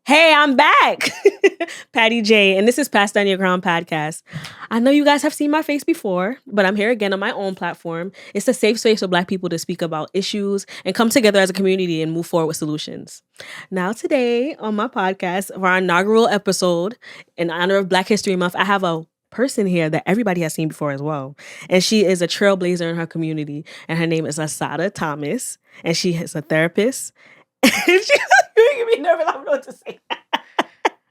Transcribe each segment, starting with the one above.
Hey, I'm back. Patty J, and this is Passed on Your Ground podcast. I know you guys have seen my face before, but I'm here again on my own platform. It's a safe space for Black people to speak about issues and come together as a community and move forward with solutions. Now, today on my podcast, for our inaugural episode in honor of Black History Month, I have a person here that everybody has seen before as well. And she is a trailblazer in her community, and her name is Asada Thomas, and she is a therapist. You're making me nervous. I don't know what to say.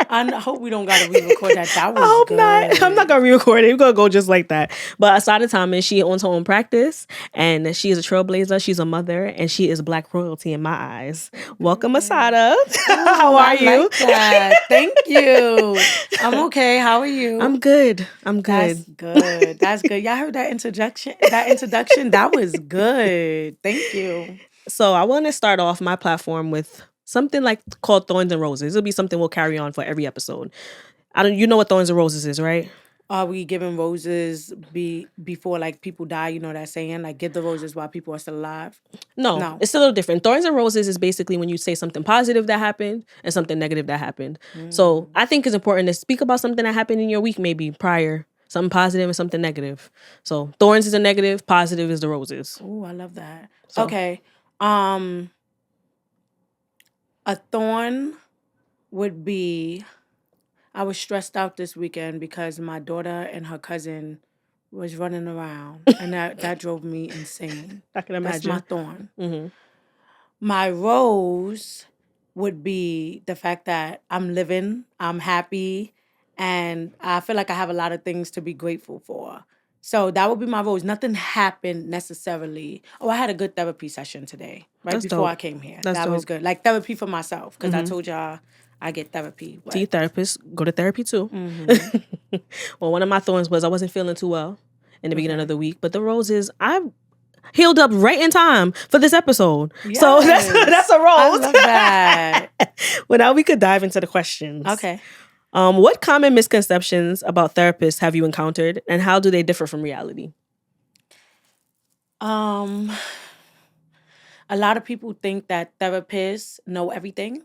I hope we don't gotta re-record that. That was I hope good. not. I'm not gonna re-record it. We're gonna go just like that. But Asada Thomas, she owns her own practice, and she is a trailblazer. She's a mother, and she is Black royalty in my eyes. Welcome, Asada. How are you? Like that. Thank you. I'm okay. How are you? I'm good. That's good. That's good. Y'all heard that introduction? That was good. Thank you. So I want to start off my platform with something like called Thorns and Roses. It'll be something we'll carry on for every episode. You know what Thorns and Roses is, right? Are we giving roses before like people die? You know that saying? Like give the roses while people are still alive? No, it's a little different. Thorns and Roses is basically when you say something positive that happened and something negative that happened. So I think it's important to speak about something that happened in your week maybe prior. Something positive and something negative. So Thorns is a negative, positive is the roses. Oh, I love that. So. Okay. A thorn would be, I was stressed out this weekend because my daughter and her cousin was running around, and that drove me insane. I can imagine. That's my thorn. Mm-hmm. My rose would be the fact that I'm living, I'm happy, and I feel like I have a lot of things to be grateful for. So that would be my rose. Nothing happened necessarily. Oh, I had a good therapy session today, right That's before dope. I came here. That's that was dope. good. Like therapy for myself, because I told y'all I get therapy. To your therapist, go to therapy too. Well, one of my thorns was I wasn't feeling too well in the beginning of the week, but the roses, I healed up right in time for this episode. Yes. So that's a rose. I love that. Well, now we could dive into the questions. Okay. What common misconceptions about therapists have you encountered, and how do they differ from reality? A lot of people think that therapists know everything.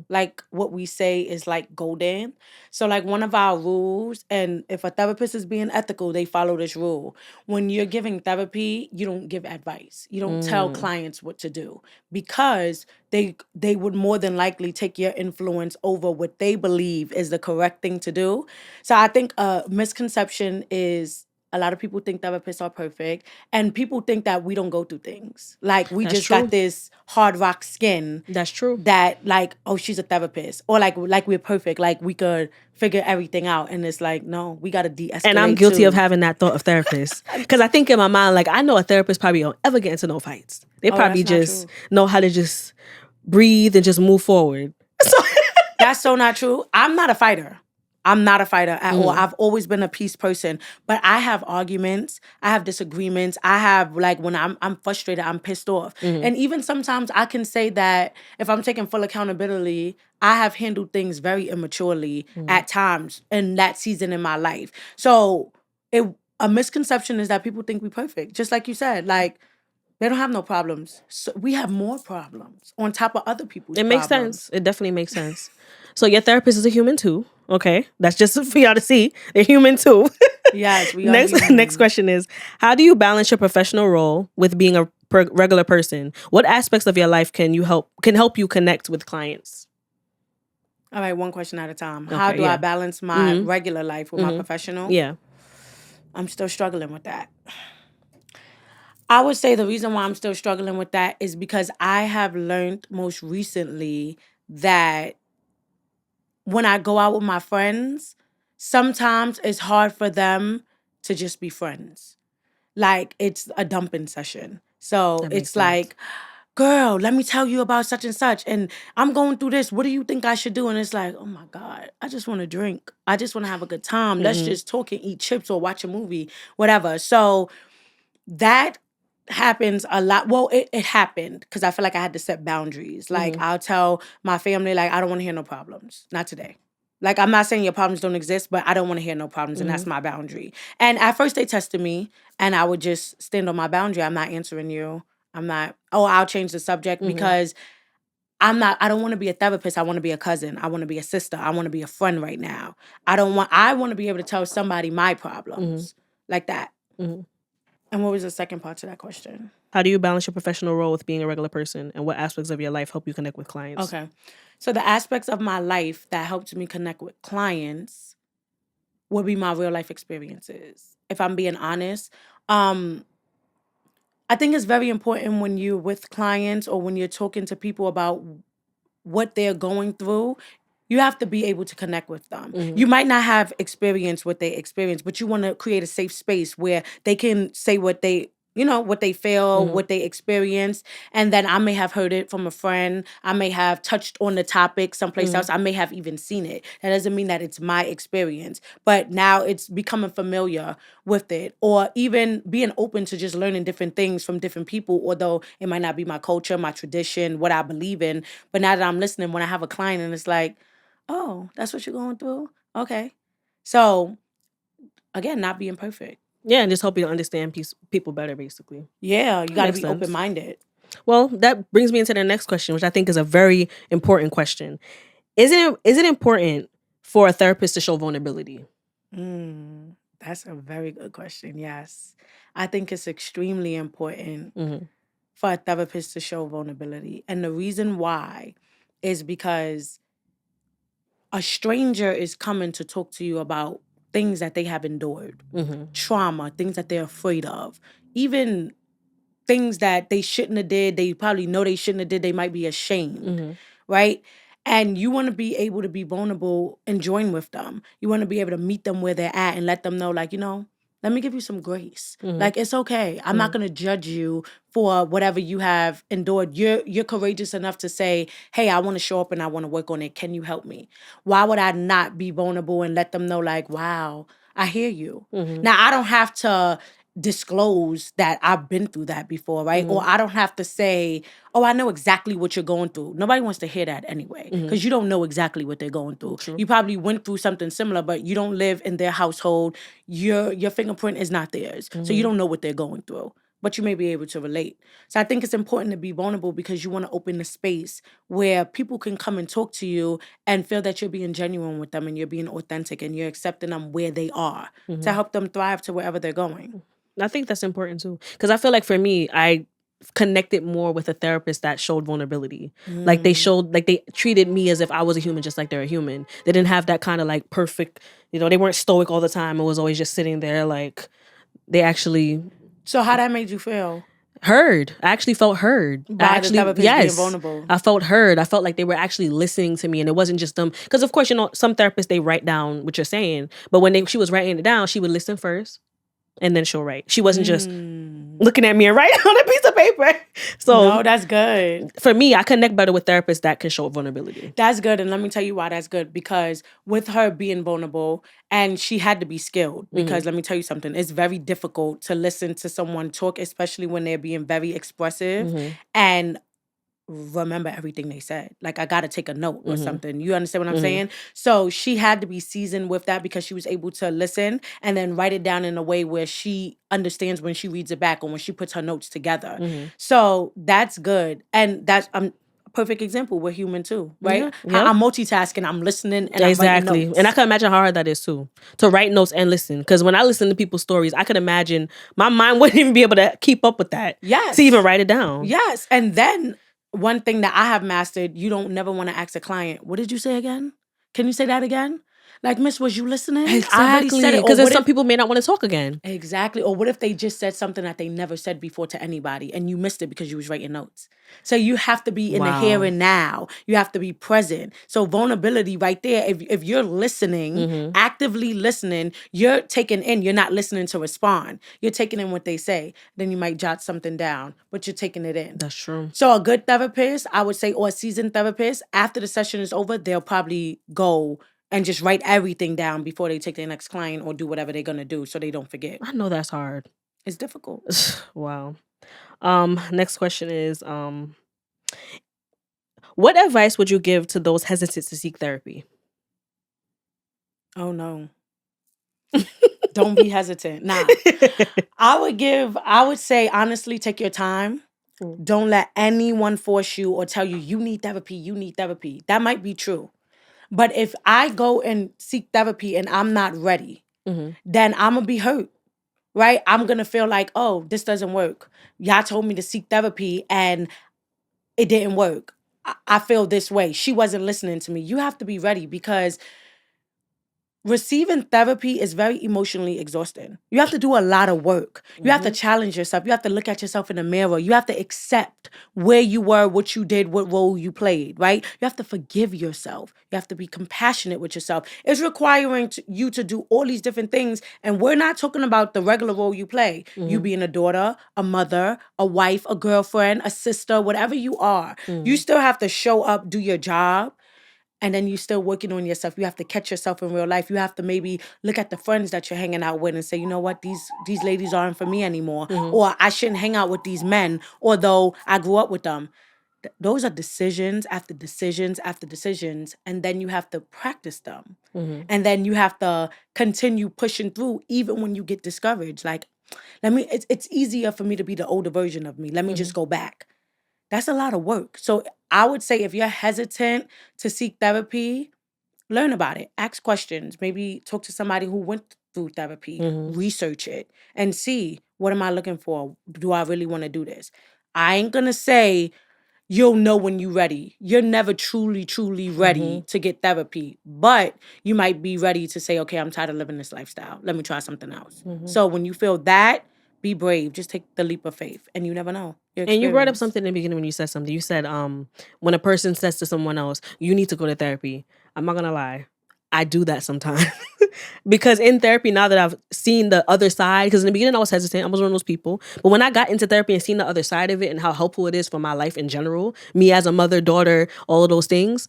Like what we say is like golden. So like one of our rules, and if a therapist is being ethical, they follow this rule. When you're giving therapy, you don't give advice. You don't tell clients what to do, because they would more than likely take your influence over what they believe is the correct thing to do. So I think a misconception is, a lot of people think therapists are perfect, and people think that we don't go through things. Like we just got this hard rock skin. That's true. That like, oh, she's a therapist, or like we're perfect, like we could figure everything out. And it's like, no, we got to de-escalate. And I'm guilty of having that thought of therapists, because I think in my mind, like I know a therapist probably don't ever get into no fights. They probably just know how to just breathe and just move forward. That's so not true. I'm not a fighter. I'm not a fighter at all. I've always been a peace person, but I have arguments. I have disagreements. I have like when I'm frustrated, I'm pissed off. And even sometimes I can say that if I'm taking full accountability, I have handled things very immaturely at times in that season in my life. So a misconception is that people think we're perfect. Just like you said, like they don't have no problems. So we have more problems on top of other people's problems. It makes sense. It definitely makes sense. So your therapist is a human too. Okay, that's just for y'all to see. They're human too. Yes, we are human. Next question is, how do you balance your professional role with being a regular person? What aspects of your life can help you connect with clients? All right, one question at a time. Okay, how do I balance my regular life with my professional? Yeah. I'm still struggling with that. I would say the reason why I'm still struggling with that is because I have learned most recently that when I go out with my friends, sometimes it's hard for them to just be friends. Like it's a dumping session. So it's like, girl, let me tell you about such and such. And I'm going through this. What do you think I should do? And it's like, oh my God, I just want to drink. I just want to have a good time. Let's just talk and eat chips or watch a movie, whatever. So that happens a lot. Well, it happened because I feel like I had to set boundaries. Like I'll tell my family, like, I don't want to hear no problems. Not today. Like, I'm not saying your problems don't exist, but I don't want to hear no problems, and that's my boundary. And at first they tested me, and I would just stand on my boundary. I'm not answering you. I'll change the subject because I don't want to be a therapist. I want to be a cousin. I want to be a sister. I want to be a friend right now. I want to be able to tell somebody my problems like that. Mhm. And what was the second part to that question? How do you balance your professional role with being a regular person, and what aspects of your life help you connect with clients? Okay. So the aspects of my life that helped me connect with clients would be my real life experiences. If I'm being honest, I think it's very important when you're with clients or when you're talking to people about what they're going through, you have to be able to connect with them. You might not have experienced what they experience, but you want to create a safe space where they can say what they, what they feel, what they experience. And then I may have heard it from a friend. I may have touched on the topic someplace else. I may have even seen it. That doesn't mean that it's my experience, but now it's becoming familiar with it, or even being open to just learning different things from different people, although it might not be my culture, my tradition, what I believe in. But now that I'm listening, when I have a client and it's like, oh, that's what you're going through? Okay. So, again, not being perfect. Yeah, and just help you to understand people better, basically. Yeah, you got to makes be sense. open-minded. Well, that brings me into the next question, which I think is a very important question. Is it important for a therapist to show vulnerability? That's a very good question. Yes. I think it's extremely important for a therapist to show vulnerability. And the reason why is because a stranger is coming to talk to you about things that they have endured, trauma, things that they're afraid of, even things that they shouldn't have did. They probably know they shouldn't have did. They might be ashamed, right? And you want to be able to be vulnerable and join with them. You want to be able to meet them where they're at and let them know, like, let me give you some grace. Like, it's okay. I'm not gonna judge you for whatever you have endured. You're courageous enough to say, hey, I want to show up and I want to work on it. Can you help me? Why would I not be vulnerable and let them know, like, wow, I hear you. Now I don't have to disclose that I've been through that before, right? Or I don't have to say, oh, I know exactly what you're going through. Nobody wants to hear that anyway, because you don't know exactly what they're going through. True. You probably went through something similar, but you don't live in their household. Your fingerprint is not theirs. So you don't know what they're going through, but you may be able to relate. So I think it's important to be vulnerable because you want to open the space where people can come and talk to you and feel that you're being genuine with them and you're being authentic and you're accepting them where they are to help them thrive to wherever they're going. I think that's important too, because I feel like for me, I connected more with a therapist that showed vulnerability. Like they treated me as if I was a human, just like they're a human. They didn't have that kind of like perfect, they weren't stoic all the time. It was always just sitting there. Like they actually So how that made you feel? heard. I actually felt heard. By the therapist being vulnerable. I felt heard. I felt like they were actually listening to me, and it wasn't just them. Because of course, some therapists, they write down what you're saying, but when she was writing it down, she would listen first, and then she'll write. She wasn't just looking at me and writing on a piece of paper. So no, that's good. For me, I connect better with therapists that can show vulnerability. That's good. And let me tell you why that's good. Because with her being vulnerable, and she had to be skilled, because let me tell you something, it's very difficult to listen to someone talk, especially when they're being very expressive and remember everything they said. Like, I got to take a note or something. You understand what I'm saying? So she had to be seasoned with that because she was able to listen and then write it down in a way where she understands when she reads it back or when she puts her notes together. So that's good. And that's a perfect example. We're human too, right? Yeah. I'm multitasking. I'm listening and exactly. I'm writing notes. And I can imagine how hard that is too, to write notes and listen. Because when I listen to people's stories, I could imagine my mind wouldn't even be able to keep up with that. Yes. To even write it down. Yes. And then one thing that I have mastered, you don't never want to ask a client, what did you say again? Can you say that again? Like, miss, was you listening? I already said it. Because then some people may not want to talk again. Exactly. Or what if they just said something that they never said before to anybody and you missed it because you was writing notes? So you have to be in the here and now. You have to be present. So vulnerability right there, if you're listening, actively listening, you're taking in, you're not listening to respond. You're taking in what they say. Then you might jot something down, but you're taking it in. That's true. So a good therapist, I would say, or a seasoned therapist, after the session is over, they'll probably go and just write everything down before they take their next client or do whatever they're going to do so they don't forget. I know that's hard. It's difficult. Wow. Next question is, what advice would you give to those hesitant to seek therapy? Oh, no. Don't be hesitant. Nah. I would say, honestly, take your time. Don't let anyone force you or tell you, you need therapy, you need therapy. That might be true. But if I go and seek therapy and I'm not ready, then I'm going to be hurt, right? I'm going to feel like, oh, this doesn't work. Y'all told me to seek therapy and it didn't work. I feel this way. She wasn't listening to me. You have to be ready because receiving therapy is very emotionally exhausting. You have to do a lot of work. You have to challenge yourself. You have to look at yourself in the mirror. You have to accept where you were, what you did, what role you played, right? You have to forgive yourself. You have to be compassionate with yourself. It's requiring you to do all these different things. And we're not talking about the regular role you play. You being a daughter, a mother, a wife, a girlfriend, a sister, whatever you are. You still have to show up, do your job. And then you're still working on yourself. You have to catch yourself in real life. You have to maybe look at the friends that you're hanging out with and say, you know what, these ladies aren't for me anymore. Or I shouldn't hang out with these men, although I grew up with them. Those are decisions after decisions after decisions. And then you have to practice them. And then you have to continue pushing through even when you get discouraged. Like, it's easier for me to be the older version of me. Let me just go back. That's a lot of work. So I would say if you're hesitant to seek therapy, learn about it. Ask questions. Maybe talk to somebody who went through therapy. Research it and see, what am I looking for? Do I really want to do this? I ain't going to say you'll know when you're ready. You're never truly, truly ready to get therapy. But you might be ready to say, okay, I'm tired of living this lifestyle. Let me try something else. So when you feel that, be brave. Just take the leap of faith. And you never know. And you brought up something in the beginning when you said something. You said, when a person says to someone else, you need to go to therapy. I'm not gonna lie. I do that sometimes. Because in therapy, now that I've seen the other side, because in the beginning I was hesitant, I was one of those people. But when I got into therapy and seen the other side of it and how helpful it is for my life in general, me as a mother, daughter, all of those things,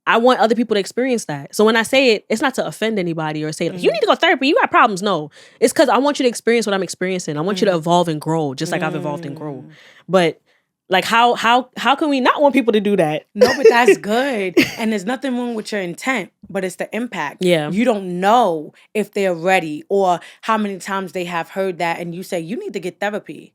I want other people to experience that. So when I say it, it's not to offend anybody or say, like, you need to go to therapy, you got problems. No. It's because I want you to experience what I'm experiencing. I want you to evolve and grow, just like I've evolved and grown. But like, how can we not want people to do that? No, but that's good. And there's nothing wrong with your intent, but it's the impact. Yeah. You don't know if they're ready or how many times they have heard that and you say, you need to get therapy.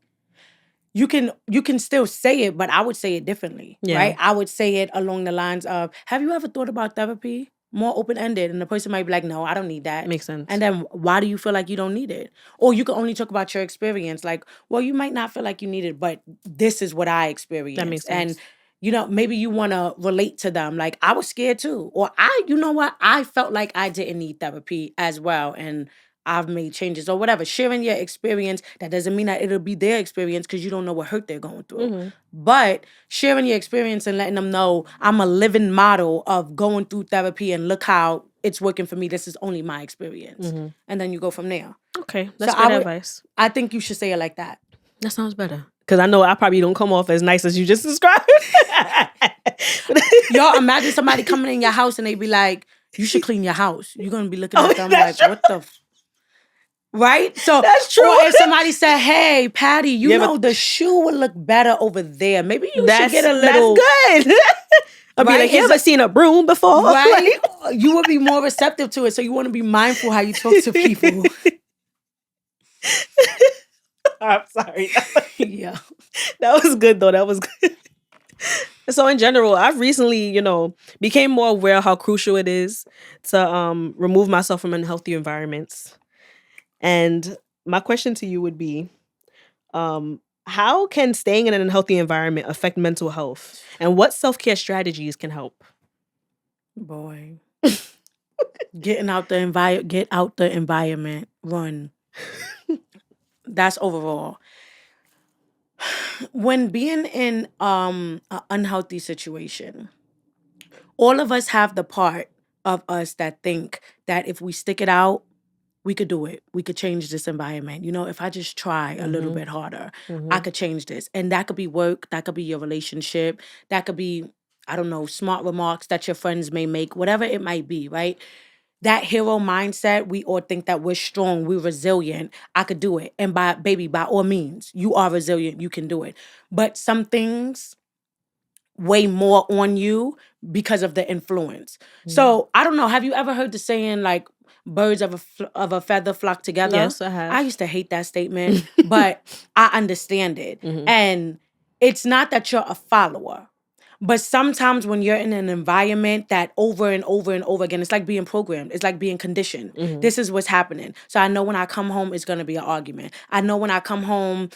You can still say it, but I would say it differently, right? I would say it along the lines of, have you ever thought about therapy? More open-ended. And the person might be like, no, I don't need that. Makes sense. And then why do you feel like you don't need it? Or you can only talk about your experience. Like, well, you might not feel like you need it, but this is what I experienced. That makes sense. And, maybe you want to relate to them. Like, I was scared too. Or you know what? I felt like I didn't need therapy as well. And I've made changes or whatever. Sharing your experience, that doesn't mean that it'll be their experience because you don't know what hurt they're going through. But sharing your experience and letting them know I'm a living model of going through therapy and look how it's working for me. This is only my experience. And then you go from there. Okay, that's good advice. I think you should say it like that. That sounds better. Because I know I probably don't come off as nice as you just described. Y'all imagine somebody coming in your house and they be like, you should clean your house. You're going to be looking at them like, true. what the right? So that's true. Or if somebody said, hey, Patty, you know the shoe would look better over there. Maybe you should get a little. That's good. I'll be like, you ever seen a broom before? Right? You would be more receptive to it. So you want to be mindful how you talk to people. I'm sorry. Yeah. That was good though. That was good. So in general, I've recently, became more aware of how crucial it is to remove myself from unhealthy environments. And my question to you would be, how can staying in an unhealthy environment affect mental health? And what self-care strategies can help? Boy. Get out the environment. Run. That's overall. When being in an unhealthy situation, all of us have the part of us that think that if we stick it out, we could do it. We could change this environment. If I just try a little bit harder, I could change this. And that could be work. That could be your relationship. That could be, I don't know, smart remarks that your friends may make, whatever it might be, right? That hero mindset, we all think that we're strong, we're resilient. I could do it. And by all means, you are resilient. You can do it. But some things weigh more on you because of the influence. So I don't know. Have you ever heard the saying like birds of a feather flock together? Yes, I have. I used to hate that statement, but I understand it. And it's not that you're a follower. But sometimes when you're in an environment that over and over and over again, it's like being programmed. It's like being conditioned. This is what's happening. So I know when I come home, it's going to be an argument. I know when I come home,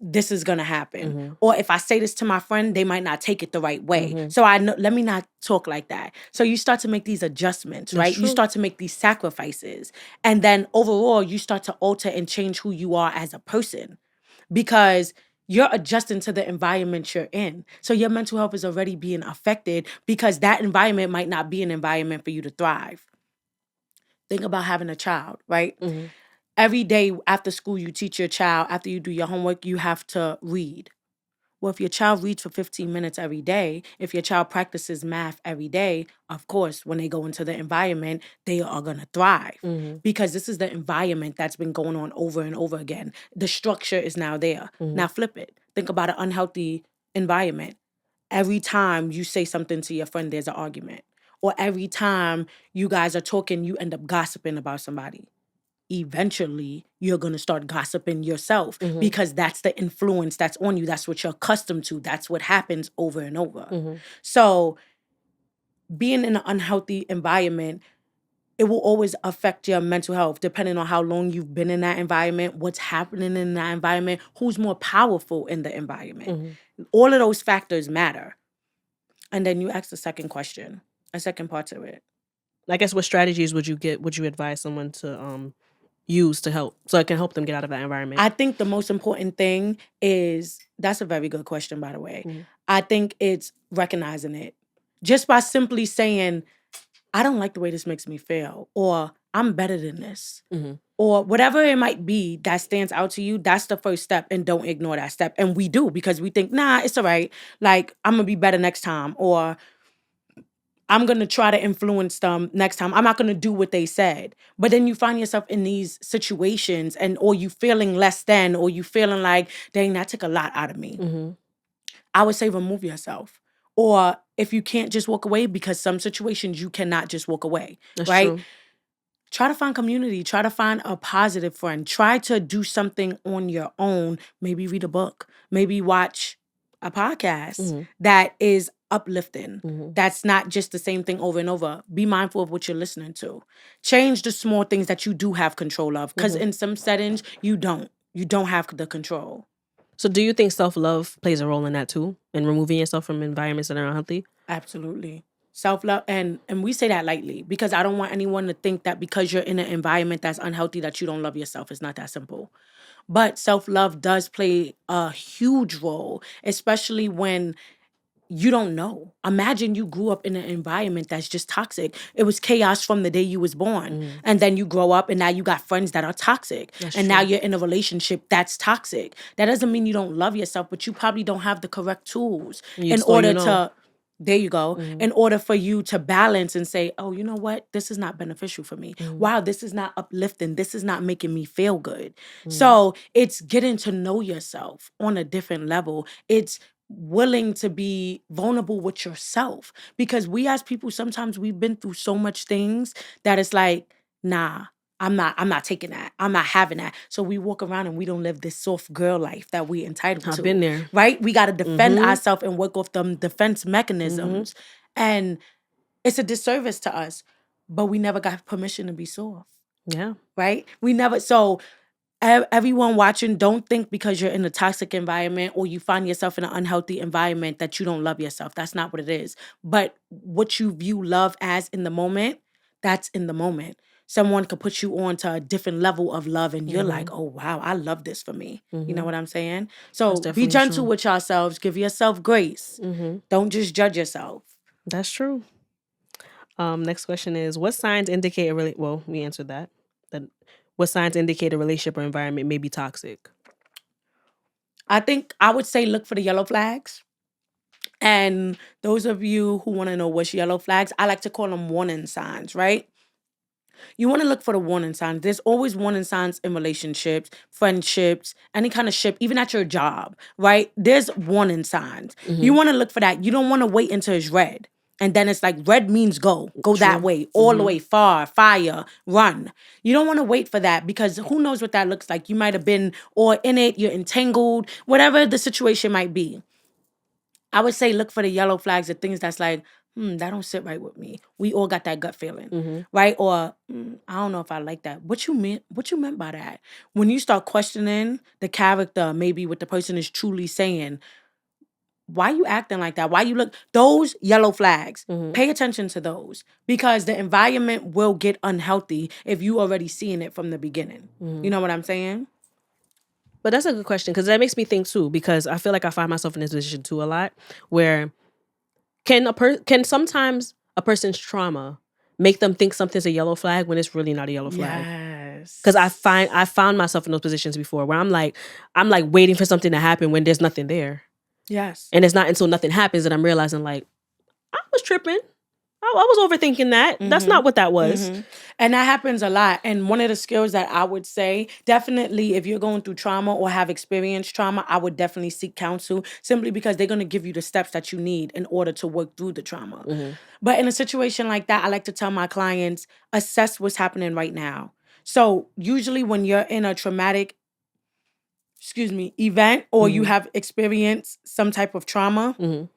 this is going to happen. Or if I say this to my friend, they might not take it the right way. So I know, let me not talk like that. So you start to make these adjustments, right? You start to make these sacrifices. And then overall, you start to alter and change who you are as a person. Because you're adjusting to the environment you're in. So your mental health is already being affected because that environment might not be an environment for you to thrive. Think about having a child, right? Every day after school, you teach your child, after you do your homework, you have to read. Well, if your child reads for 15 minutes every day, if your child practices math every day, of course, when they go into the environment, they are going to thrive because this is the environment that's been going on over and over again. The structure is now there. Now flip it. Think about an unhealthy environment. Every time you say something to your friend, there's an argument. Or every time you guys are talking, you end up gossiping about somebody. Eventually you're going to start gossiping yourself because that's the influence that's on you. That's what you're accustomed to. That's what happens over and over. So being in an unhealthy environment, it will always affect your mental health depending on how long you've been in that environment, what's happening in that environment, who's more powerful in the environment. All of those factors matter. And then you ask the second question, a second part to it. I guess what strategies would you advise someone to use to help, so it can help them get out of that environment? I think the most important thing is, that's a very good question, by the way. I think it's recognizing it. Just by simply saying, I don't like the way this makes me feel, or I'm better than this, or whatever it might be that stands out to you, that's the first step, and don't ignore that step. And we do, because we think, nah, it's all right. Like, I'm going to be better next time, or I'm going to try to influence them next time. I'm not going to do what they said. But then you find yourself in these situations, or you feeling less than, or you feeling like, dang, that took a lot out of me. I would say remove yourself. Or if you can't just walk away, because some situations you cannot just walk away. That's right? true. Try to find community. Try to find a positive friend. Try to do something on your own. Maybe read a book. Maybe watch a podcast that is uplifting. That's not just the same thing over and over. Be mindful of what you're listening to. Change the small things that you do have control of. Because in some settings, you don't. You don't have the control. So do you think self-love plays a role in that too? In removing yourself from environments that are unhealthy? Absolutely. Self-love, and we say that lightly, because I don't want anyone to think that because you're in an environment that's unhealthy that you don't love yourself. It's not that simple. But self-love does play a huge role, especially when you don't know. Imagine you grew up in an environment that's just toxic. It was chaos from the day you was born. And then you grow up and now you got friends that are toxic. That's and true. now you're in a relationship that's toxic. That doesn't mean you don't love yourself, but you probably don't have the correct tools in order to, there you go, in order for you to balance and say, oh, you know what? This is not beneficial for me. Wow, this is not uplifting. This is not making me feel good. So it's getting to know yourself on a different level. It's willing to be vulnerable with yourself, because we as people, sometimes we've been through so much things that it's like, nah, I'm not taking that. I'm not having that. So we walk around and we don't live this soft girl life that we entitled to. I've been there. Right? We got to defend ourselves and work off them defense mechanisms. And it's a disservice to us, but we never got permission to be soft. Yeah. Right? We never, so everyone watching, don't think because you're in a toxic environment or you find yourself in an unhealthy environment that you don't love yourself. That's not what it is. But what you view love as in the moment, that's in the moment. Someone could put you on to a different level of love and you're like, oh, wow, I love this for me. You know what I'm saying? So be gentle with yourselves. Give yourself grace. Don't just judge yourself. That's true. Next question is, what signs indicate a well, we answered that. What signs indicate a relationship or environment may be toxic? I think I would say look for the yellow flags. And those of you who want to know what's yellow flags, I like to call them warning signs, right? You want to look for the warning signs. There's always warning signs in relationships, friendships, any kind of ship, even at your job, right? There's warning signs. You want to look for that. You don't want to wait until it's red. And then it's like, red means go that way, all the way, far, fire, run. You don't want to wait for that, because who knows what that looks like. You might have been or in it, you're entangled, whatever the situation might be. I would say look for the yellow flags, the things that's like, that don't sit right with me. We all got that gut feeling, right? Or I don't know if I like that. What you meant by that? When you start questioning the character, maybe what the person is truly saying, why you acting like that? Why you look those yellow flags? Pay attention to those because the environment will get unhealthy if you already seeing it from the beginning. You know what I'm saying? But that's a good question because that makes me think too, because I feel like I find myself in this position too a lot where can sometimes a person's trauma make them think something's a yellow flag when it's really not a yellow flag? Yes. Because I found myself in those positions before where I'm like waiting for something to happen when there's nothing there. Yes. And it's not until nothing happens that I'm realizing like I was tripping. I was overthinking that. That's not what that was. And that happens a lot. And one of the skills that I would say, definitely if you're going through trauma or have experienced trauma, I would definitely seek counsel simply because they're going to give you the steps that you need in order to work through the trauma. But in a situation like that, I like to tell my clients, assess what's happening right now. So usually when you're in a traumatic, event or you have experienced some type of trauma,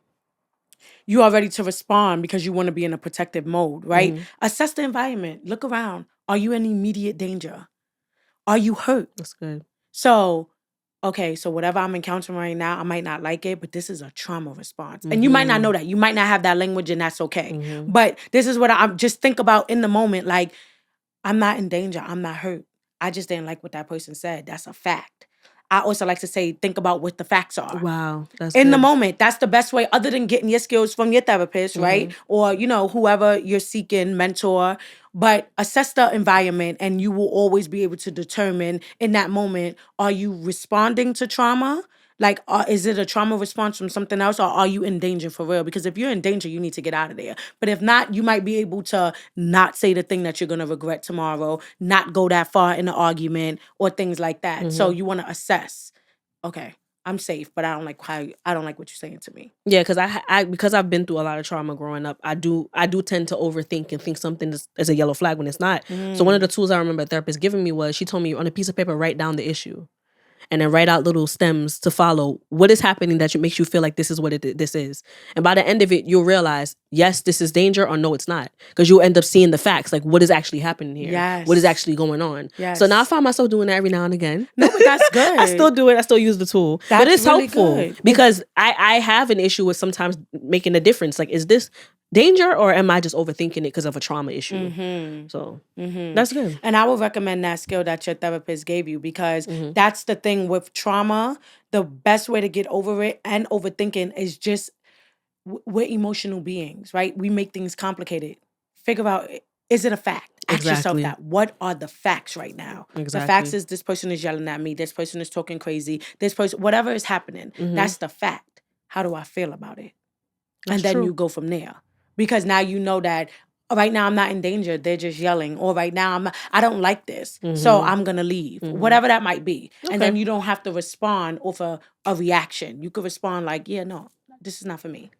you are ready to respond because you want to be in a protective mode, right? Assess the environment. Look around. Are you in immediate danger? Are you hurt? That's good. So, okay, so whatever I'm encountering right now, I might not like it, but this is a trauma response. And you might not know that. You might not have that language and that's okay. But this is what I'm just think about in the moment. Like, I'm not in danger. I'm not hurt. I just didn't like what that person said. That's a fact. I also like to say, think about what the facts are. Wow. That's in the good. moment. That's the best way, other than getting your skills from your therapist, right? Or, whoever you're seeking, mentor. But assess the environment and you will always be able to determine in that moment, are you responding to trauma? Like, is it a trauma response from something else or are you in danger for real? Because if you're in danger, you need to get out of there. But if not, you might be able to not say the thing that you're going to regret tomorrow, not go that far in the argument or things like that. So you want to assess, okay, I'm safe, but I don't like what you're saying to me. Yeah, because because I've been through a lot of trauma growing up, I do tend to overthink and think something is a yellow flag when it's not. So one of the tools I remember a therapist giving me was she told me on a piece of paper write down the issue, and then write out little stems to follow what is happening that makes you feel like this is what this is. And by the end of it, you'll realize, yes, this is danger or no, it's not. Because you'll end up seeing the facts, like what is actually happening here. Yes. What is actually going on. Yes. So now I find myself doing that every now and again. No, but that's good. I still do it. I still use the tool. That's but it's really helpful good. because I have an issue with sometimes making a difference. Like, is this danger or am I just overthinking it because of a trauma issue? So that's good. And I would recommend that skill that your therapist gave you because that's the thing with trauma. The best way to get over it and overthinking is just we're emotional beings, right? We make things complicated. Figure out, is it a fact? Ask yourself that. What are the facts right now? Exactly. The facts is this person is yelling at me. This person is talking crazy. This person, whatever is happening, that's the fact. How do I feel about it? That's and then true. you go from there. Because now you know that right now I'm not in danger. They're just yelling. Or right now I don't like this. So I'm going to leave. Whatever that might be. Okay. And then you don't have to respond off a reaction. You could respond like, yeah, no, this is not for me.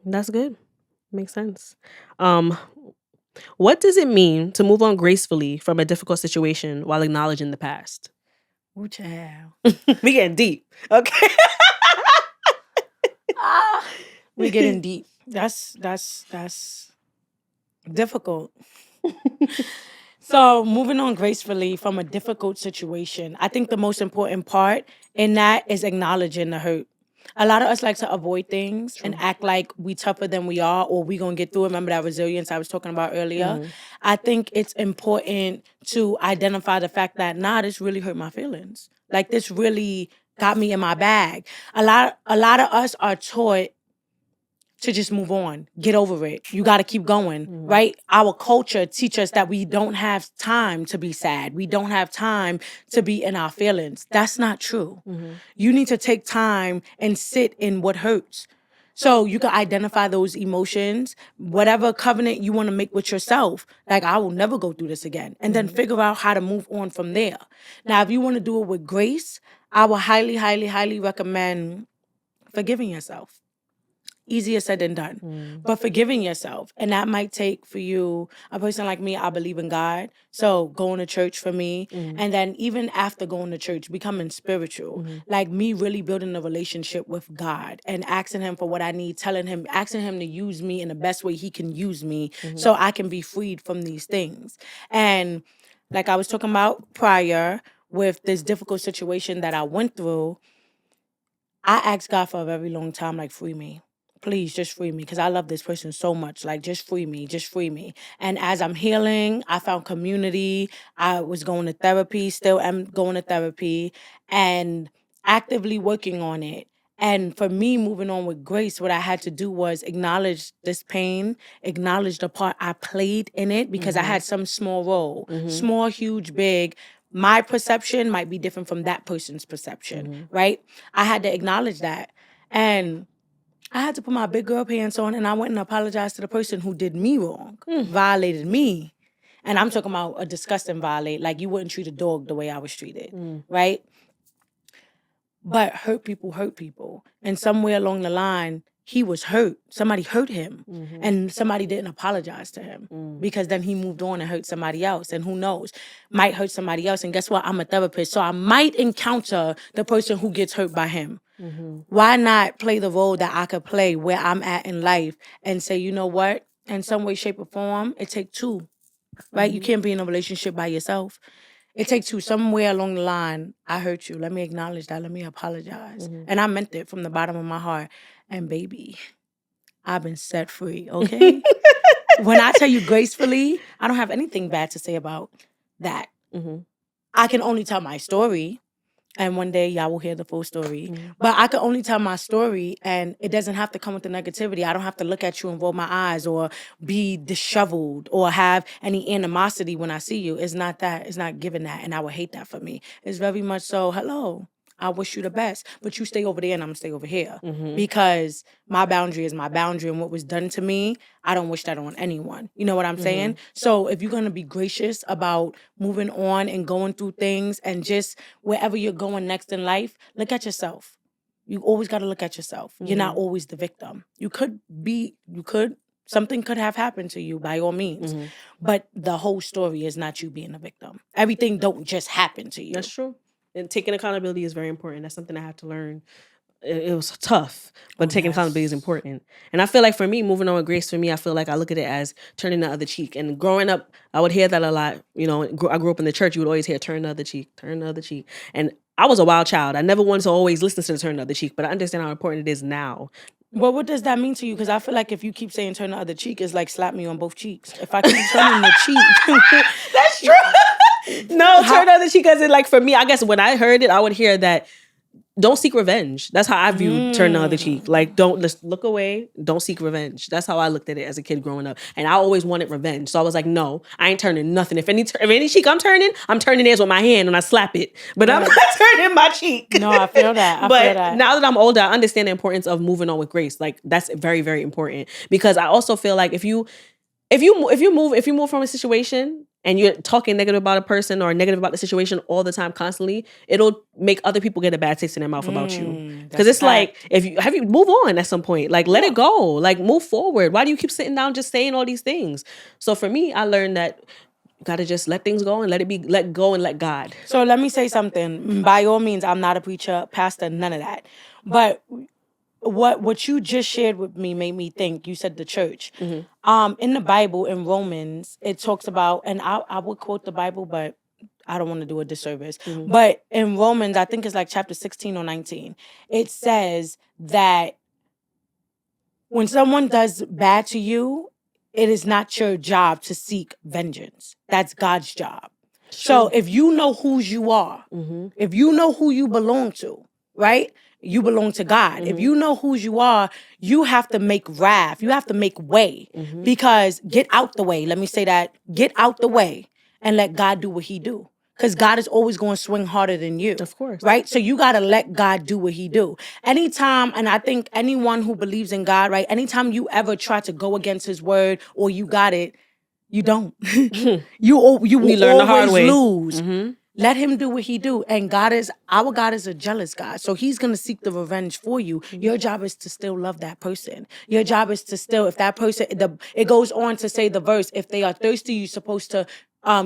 That's good. Makes sense. What does it mean to move on gracefully from a difficult situation while acknowledging the past? Ooh, child. We getting deep. Okay. We're getting deep. That's difficult. So moving on gracefully from a difficult situation, I think the most important part in that is acknowledging the hurt. A lot of us like to avoid things and act like we tougher than we are or we gonna get through it. Remember that resilience I was talking about earlier? I think it's important to identify the fact that, this really hurt my feelings. Like this really got me in my bag. A lot of us are taught to just move on, get over it. You got to keep going, right? Our culture teaches us that we don't have time to be sad. We don't have time to be in our feelings. That's not true. You need to take time and sit in what hurts. So you can identify those emotions, whatever covenant you want to make with yourself. Like, I will never go through this again. And then figure out how to move on from there. Now, if you want to do it with grace, I would highly, highly, highly recommend forgiving yourself. Easier said than done. But forgiving yourself. And that might take for you, a person like me, I believe in God. So going to church for me. And then even after going to church, becoming spiritual. Like me really building a relationship with God and asking him for what I need, asking him to use me in the best way he can use me so I can be freed from these things. And like I was talking about prior with this difficult situation that I went through, I asked God for a very long time, like, free me. Please, just free me, because I love this person so much. Like, just free me, just free me. And as I'm healing, I found community. I was going to therapy, still am going to therapy, and actively working on it. And for me, moving on with grace, what I had to do was acknowledge this pain, acknowledge the part I played in it, because I had some small role, small, huge, big. My perception might be different from that person's perception, right? I had to acknowledge that. And I had to put my big girl pants on, and I went and apologized to the person who did me wrong, violated me. And I'm talking about a disgusting violate, like you wouldn't treat a dog the way I was treated, right? But hurt people. And somewhere along the line, he was hurt. Somebody hurt him. And somebody didn't apologize to him. Because then he moved on and hurt somebody else. And who knows, might hurt somebody else. And guess what? I'm a therapist. So I might encounter the person who gets hurt by him. Why not play the role that I could play where I'm at in life and say, you know what? In some way, shape, or form, it takes two, right? You can't be in a relationship by yourself. It takes two. Somewhere along the line, I hurt you. Let me acknowledge that. Let me apologize. And I meant it from the bottom of my heart. And baby, I've been set free, okay? When I tell you gracefully, I don't have anything bad to say about that. I can only tell my story. And one day y'all will hear the full story. But I can only tell my story, and it doesn't have to come with the negativity. I don't have to look at you and roll my eyes or be disheveled or have any animosity when I see you. It's not that. It's not giving that. And I would hate that for me. It's very much so, hello, I wish you the best. But you stay over there and I'm going to stay over here. Because my boundary is my boundary, and what was done to me, I don't wish that on anyone. You know what I'm saying? So if you're going to be gracious about moving on and going through things, and just wherever you're going next in life, look at yourself. You always got to look at yourself. You're not always the victim. Something could have happened to you by all means. But the whole story is not you being a victim. Everything don't just happen to you. That's true. And taking accountability is very important. That's something I had to learn. It was tough, but taking accountability is important. And I feel like for me, moving on with grace, for me, I feel like I look at it as turning the other cheek. And growing up, I would hear that a lot. You know, I grew up in the church. You would always hear turn the other cheek, turn the other cheek. And I was a wild child. I never wanted to always listen to the turn the other cheek, but I understand how important it is now. Well, what does that mean to you? Because I feel like if you keep saying turn the other cheek, it's like slap me on both cheeks. If I keep turning the cheek. That's true. No, turn the other cheek, because like for me, I guess when I heard it, I would hear that don't seek revenge. That's how I viewed turn the other cheek. Like, don't just look away. Don't seek revenge. That's how I looked at it as a kid growing up. And I always wanted revenge. So I was like, no, I ain't turning nothing. If any cheek I'm turning theirs with my hand and I slap it. But I'm not turning my cheek. No, I feel that. But now that I'm older, I understand the importance of moving on with grace. Like, that's very, very important. Because I also feel like if you move from a situation and you're talking negative about a person or negative about the situation all the time, constantly, it'll make other people get a bad taste in their mouth about you. Because it's like, if you move on at some point, like let it go, like move forward. Why do you keep sitting down just saying all these things? So for me, I learned that you gotta just let things go and let go and let God. So let me say something. By all means, I'm not a preacher, pastor, none of that. But what you just shared with me made me think. You said the church. In the Bible, in Romans, it talks about, and I would quote the Bible, but I don't want to do a disservice. But in Romans, I think it's like chapter 16 or 19, it says that when someone does bad to you, it is not your job to seek vengeance. That's God's job. So if you know whose you are, if you know who you belong to, right? You belong to God. If you know whose you are, you have to make wrath. You have to make way. Because get out the way. Let me say that. Get out the way and let God do what he do. Because God is always going to swing harder than you. Of course. Right? So you got to let God do what he do. Anytime, and I think anyone who believes in God, right? Anytime you ever try to go against his word or you got it, you don't. You will learn the hard always way. lose. Let him do what he do. And our God is a jealous God. So he's going to seek the revenge for you. Your job is to still love that person. Your job is to still, if that person, it goes on to say the verse, if they are thirsty, you're supposed to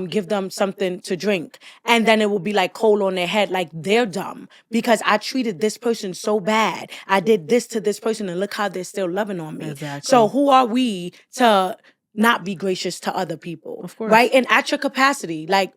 give them something to drink. And then it will be like coal on their head, like they're dumb because I treated this person so bad. I did this to this person and look how they're still loving on me. Exactly. So who are we to not be gracious to other people? Of course. Right? And at your capacity, like,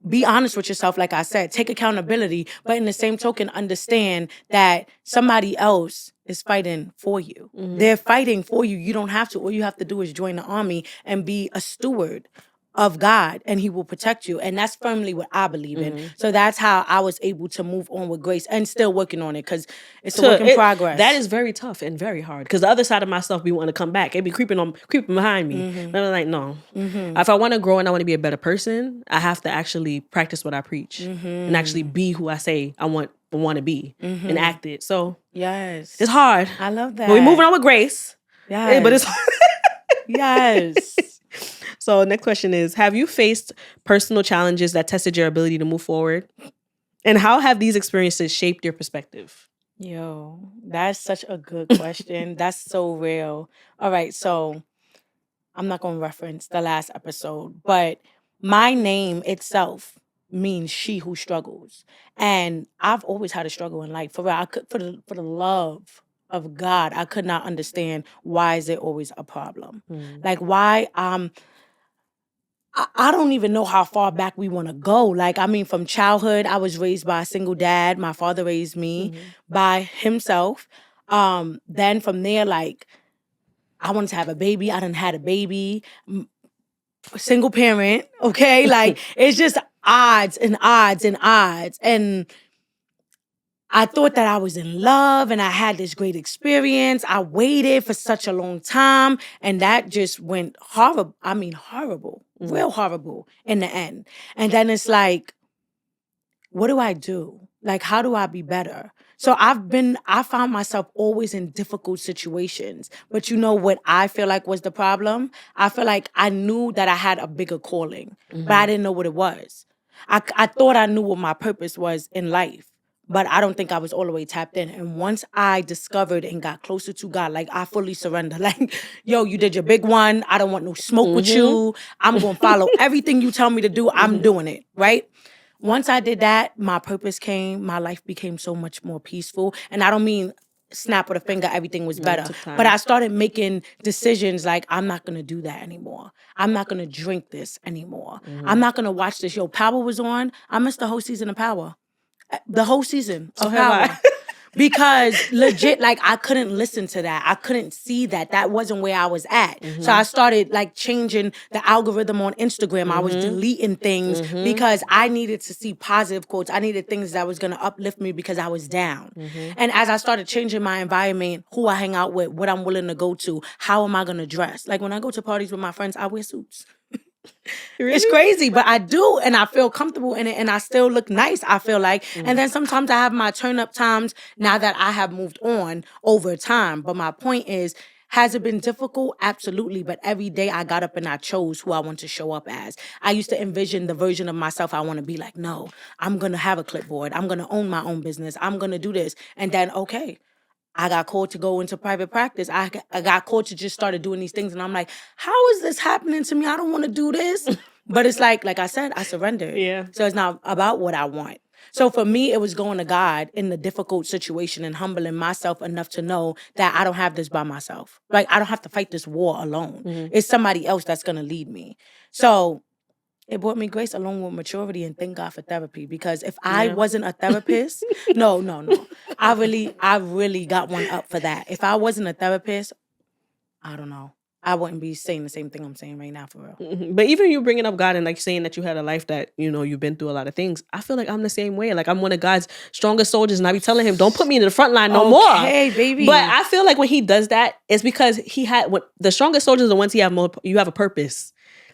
be honest with yourself, like I said, take accountability, but in the same token, understand that somebody else is fighting for you. They're fighting for you. You don't have to. All you have to do is join the army and be a steward of God, and he will protect you. And that's firmly what I believe in. So that's how I was able to move on with grace and still working on it, because it's a work in progress. That is very tough and very hard, because the other side of myself be wanting to come back. It be creeping behind me. And I'm like, no. If I want to grow and I want to be a better person, I have to actually practice what I preach and actually be who I say I want to be and act it. So yes, it's hard. I love that. But we're moving on with grace. Yeah, but it's yes. So next question is, have you faced personal challenges that tested your ability to move forward? And how have these experiences shaped your perspective? Yo, that's such a good question. That's so real. All right, so I'm not going to reference the last episode, but my name itself means she who struggles. And I've always had a struggle in life. For real, for the love of God, I could not understand why is it always a problem. Like why I don't even know how far back we want to go. Like, I mean, from childhood, I was raised by a single dad. My father raised me by himself. Then from there, like, I wanted to have a baby. I done had a baby. Single parent, okay? Like, it's just odds and odds and odds. And I thought that I was in love and I had this great experience. I waited for such a long time and that just went horrible. I mean, horrible, real horrible in the end. And then it's like, what do I do? Like, how do I be better? So I found myself always in difficult situations. But you know what I feel like was the problem? I feel like I knew that I had a bigger calling, but I didn't know what it was. I thought I knew what my purpose was in life, but I don't think I was all the way tapped in. And once I discovered and got closer to God, like I fully surrendered. Like, yo, you did your big one. I don't want no smoke with you. I'm going to follow everything you tell me to do. I'm doing it, right? Once I did that, my purpose came. My life became so much more peaceful. And I don't mean snap with a finger, everything was better. But I started making decisions like, I'm not going to do that anymore. I'm not going to drink this anymore. I'm not going to watch this. Yo, Power was on. I missed the whole season of Power. The whole season of Power. Because legit, like, I couldn't listen to that. I couldn't see that. That wasn't where I was at. So I started, like, changing the algorithm on Instagram. I was deleting things because I needed to see positive quotes. I needed things that was going to uplift me because I was down. And as I started changing my environment, who I hang out with, what I'm willing to go to, how am I going to dress? Like, when I go to parties with my friends, I wear suits. Really? It's crazy, but I do, and I feel comfortable in it, and I still look nice, I feel like. And then sometimes I have my turn-up times now that I have moved on over time. But my point is, has it been difficult? Absolutely. But every day I got up and I chose who I want to show up as. I used to envision the version of myself I want to be like, no, I'm going to have a clipboard. I'm going to own my own business. I'm going to do this. And then, okay, I got called to go into private practice. I got called to just started doing these things. And I'm like, how is this happening to me? I don't want to do this. But it's like I said, I surrendered. Yeah. So it's not about what I want. So for me, it was going to God in the difficult situation and humbling myself enough to know that I don't have this by myself. Like, I don't have to fight this war alone. It's somebody else that's going to lead me. So it brought me grace along with maturity, and thank God for therapy. Because if I wasn't a therapist, no. I really got one up for that. If I wasn't a therapist, I don't know. I wouldn't be saying the same thing I'm saying right now, for real. But even you bringing up God and like saying that you had a life that, you know, you've been through a lot of things, I feel like I'm the same way. Like, I'm one of God's strongest soldiers, and I be telling him, don't put me in the front line no more. Hey, baby. But I feel like when he does that, it's because the strongest soldiers are the ones you have a purpose.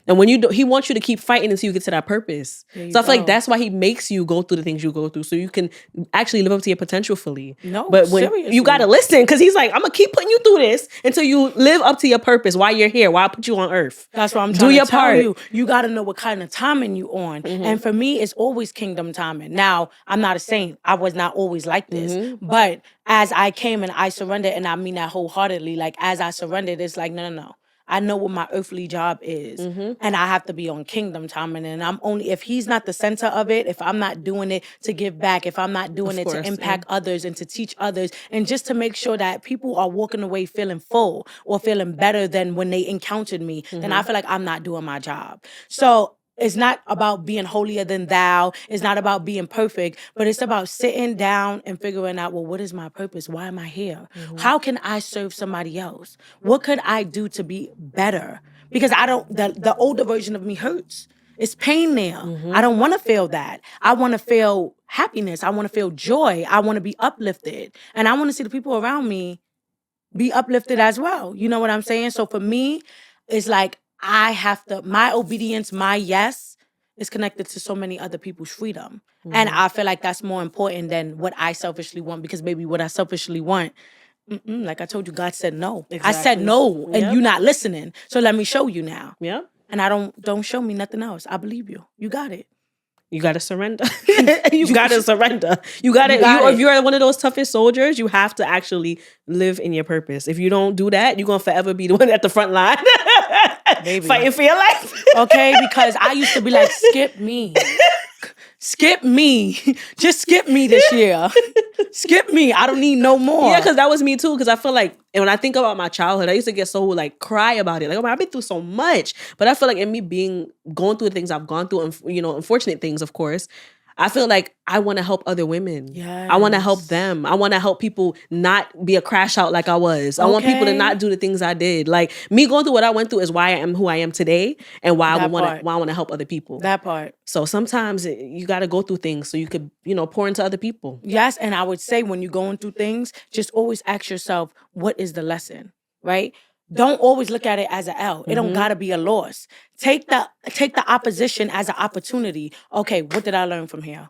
And when you do, he wants you to keep fighting until you get to that purpose. There you So I feel like go. that's why he makes you go through the things you go through, so you can actually live up to your potential fully. No, But when seriously. you gotta listen, because he's like, I'm gonna keep putting you through this until you live up to your purpose. Why you're here? Why I put you on earth? That's what I'm Do trying your to tell part. you. You got to know what kind of timing you on. And for me, it's always kingdom timing. Now, I'm not a saint. I was not always like this. But as I came and I surrendered, and I mean that wholeheartedly, like as I surrendered, it's like, no. I know what my earthly job is, and I have to be on kingdom timing. And I'm only, if he's not the center of it, if I'm not doing it to give back, if I'm not doing Of it course, to impact others and to teach others, and just to make sure that people are walking away feeling full or feeling better than when they encountered me, then I feel like I'm not doing my job. So it's not about being holier than thou. It's not about being perfect, but it's about sitting down and figuring out, well, what is my purpose? Why am I here? How can I serve somebody else? What could I do to be better? Because I don't, the older version of me hurts. It's pain there. I don't want to feel that. I want to feel happiness. I want to feel joy. I want to be uplifted. And I want to see the people around me be uplifted as well. You know what I'm saying? So for me, it's like I have to, my obedience, my yes is connected to so many other people's freedom. And I feel like that's more important than what I selfishly want, because maybe what I selfishly want, like I told you, God said no. I said Exactly. no, and Yep. you not listening. So let me show you now. Yep. And I don't show me nothing else. I believe you. You got it. You gotta surrender. You gotta surrender. You gotta. got If it. you're one of those toughest soldiers, you have to actually live in your purpose. If you don't do that, you're gonna forever be the one at the front line, Baby. fighting for your life. Okay, because I used to be like, skip me. Skip me. Just skip me this year. Skip me. I don't need no more. Yeah, because that was me too. Because I feel like, and when I think about my childhood, I used to get so like cry about it. Like, oh man, I've been through so much. But I feel like in me going through the things I've gone through, and unfortunate things, of course, I feel like I want to help other women. I want to help Yes. them. I want to help people not be a crash out like I was. I want people to Okay. not do the things I did. Like me going through what I went through is why I am who I am today, and why I That want part. to why I want to help other people. That part. So sometimes you got to go through things so you could pour into other people. Yes, and I would say when you're going through things, just always ask yourself, what is the lesson, right? Don't always look at it as an L. It don't gotta be a loss. Take the opposition as an opportunity. Okay, what did I learn from here?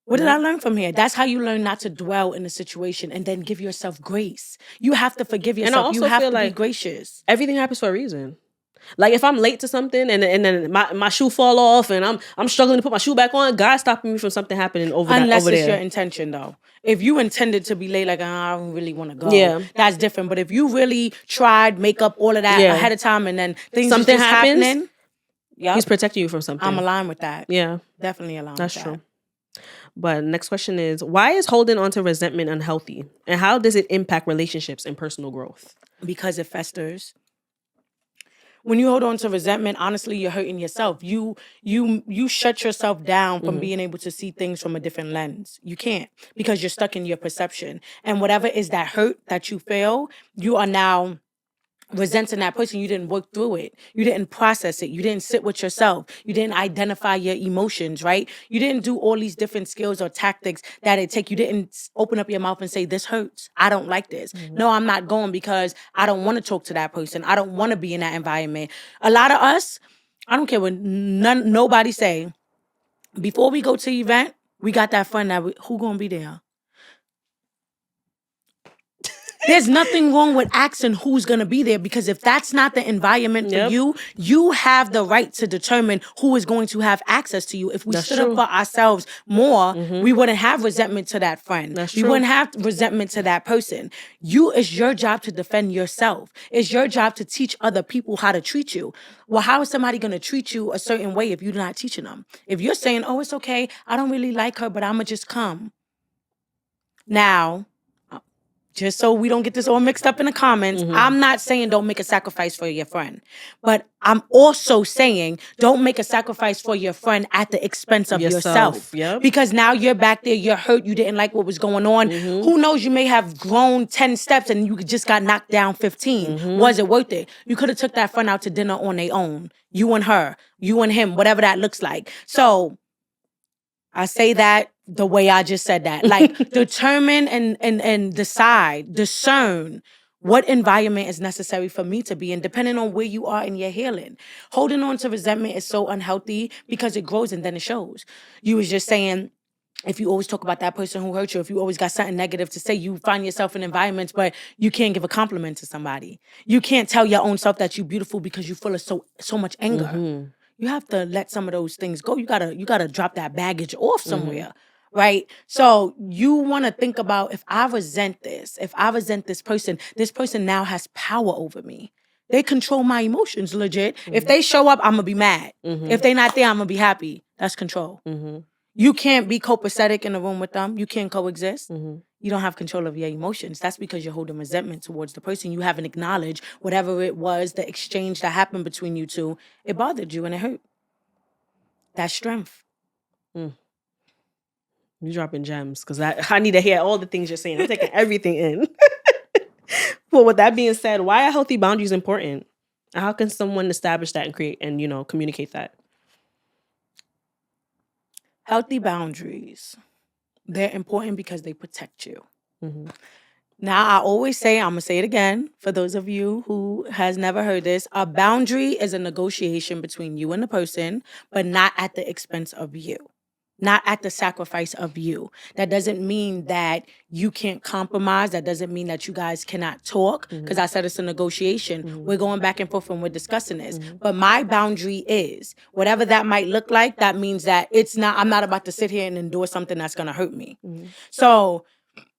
What did I learn from here? That's how you learn not to dwell in a situation, and then give yourself grace. You have to forgive And I yourself. You also have feel to be like gracious. everything happens for a reason. Like if I'm late to something and then my shoe fall off and I'm struggling to put my shoe back on, God's stopping me from something happening Unless it's there. your intention, though. If you intended to be late, like, I don't really want to go. Yeah. That's different. But if you really tried, make up all of that Yeah. ahead of time, and then things Something is just happens, happening, He's protecting you from something. I'm aligned with that. Yeah. Definitely aligned That's with true. that. But next question is, why is holding on to resentment unhealthy? And how does it impact relationships and personal growth? Because it festers. When you hold on to resentment, honestly, you're hurting yourself. You shut yourself down from being able to see things from a different lens. You can't, because you're stuck in your perception. And whatever is that hurt that you feel, you are now resenting that person. You didn't work through it. You didn't process it. You didn't sit with yourself. You didn't identify your emotions, right? You didn't do all these different skills or tactics that it take. You didn't open up your mouth and say, this hurts. I don't like this. No, I'm not going because I don't want to talk to that person. I don't want to be in that environment. A lot of us, I don't care what nobody say, before we go to the event, we got that friend who gonna be there? There's nothing wrong with asking who's going to be there, because if that's not the environment for you, you have the right to determine who is going to have access to you. If we stood up for ourselves more, we wouldn't have resentment to that friend. We wouldn't have resentment to that person. It's your job to defend yourself. It's your job to teach other people how to treat you. Well, how is somebody going to treat you a certain way if you're not teaching them? If you're saying, oh, it's okay, I don't really like her, but I'm going to just come. Now, just so we don't get this all mixed up in the comments, I'm not saying don't make a sacrifice for your friend. But I'm also saying don't make a sacrifice for your friend at the expense of yourself. Yep. Because now you're back there, you're hurt, you didn't like what was going on. Who knows, you may have grown 10 steps and you just got knocked down 15. Was it worth it? You could have took that friend out to dinner on their own. You and her, you and him, whatever that looks like. So I say that the way I just said that. Like, determine and decide, discern What environment is necessary for me to be in, depending on where you are in your healing? Holding on to resentment is so unhealthy because it grows and then it shows. You was just saying, if you always talk about that person who hurt you, if you always got something negative to say, you find yourself in environments where you can't give a compliment to somebody. You can't tell your own self that you're beautiful because you're full of so much anger. You have to let some of those things go. You gotta drop that baggage off somewhere. Right? So you want to think about, if I resent this person now has power over me. They control my emotions, legit. If they show up, I'm gonna be mad. If they not there, I'm gonna be happy. That's control. You can't be copacetic in a room with them. You can't coexist. You don't have control of your emotions. That's because you're holding resentment towards the person. You haven't acknowledged whatever it was, the exchange that happened between you two. It bothered you and it hurt. That's strength. You're dropping gems, because I need to hear all the things you're saying. I'm taking everything in. Well, with that being said, why are healthy boundaries important? And how can someone establish that and create and, communicate that? Healthy boundaries, they're important because they protect you. Now, I always say, I'm going to say it again, for those of you who has never heard this, a boundary is a negotiation between you and the person, but not at the expense of you. Not at the sacrifice of you. That doesn't mean that you can't compromise. That doesn't mean that you guys cannot talk, because I said it's a negotiation. We're going back and forth and we're discussing this. But my boundary is, whatever that might look like, that means that I'm not about to sit here and endorse something that's going to hurt me. So,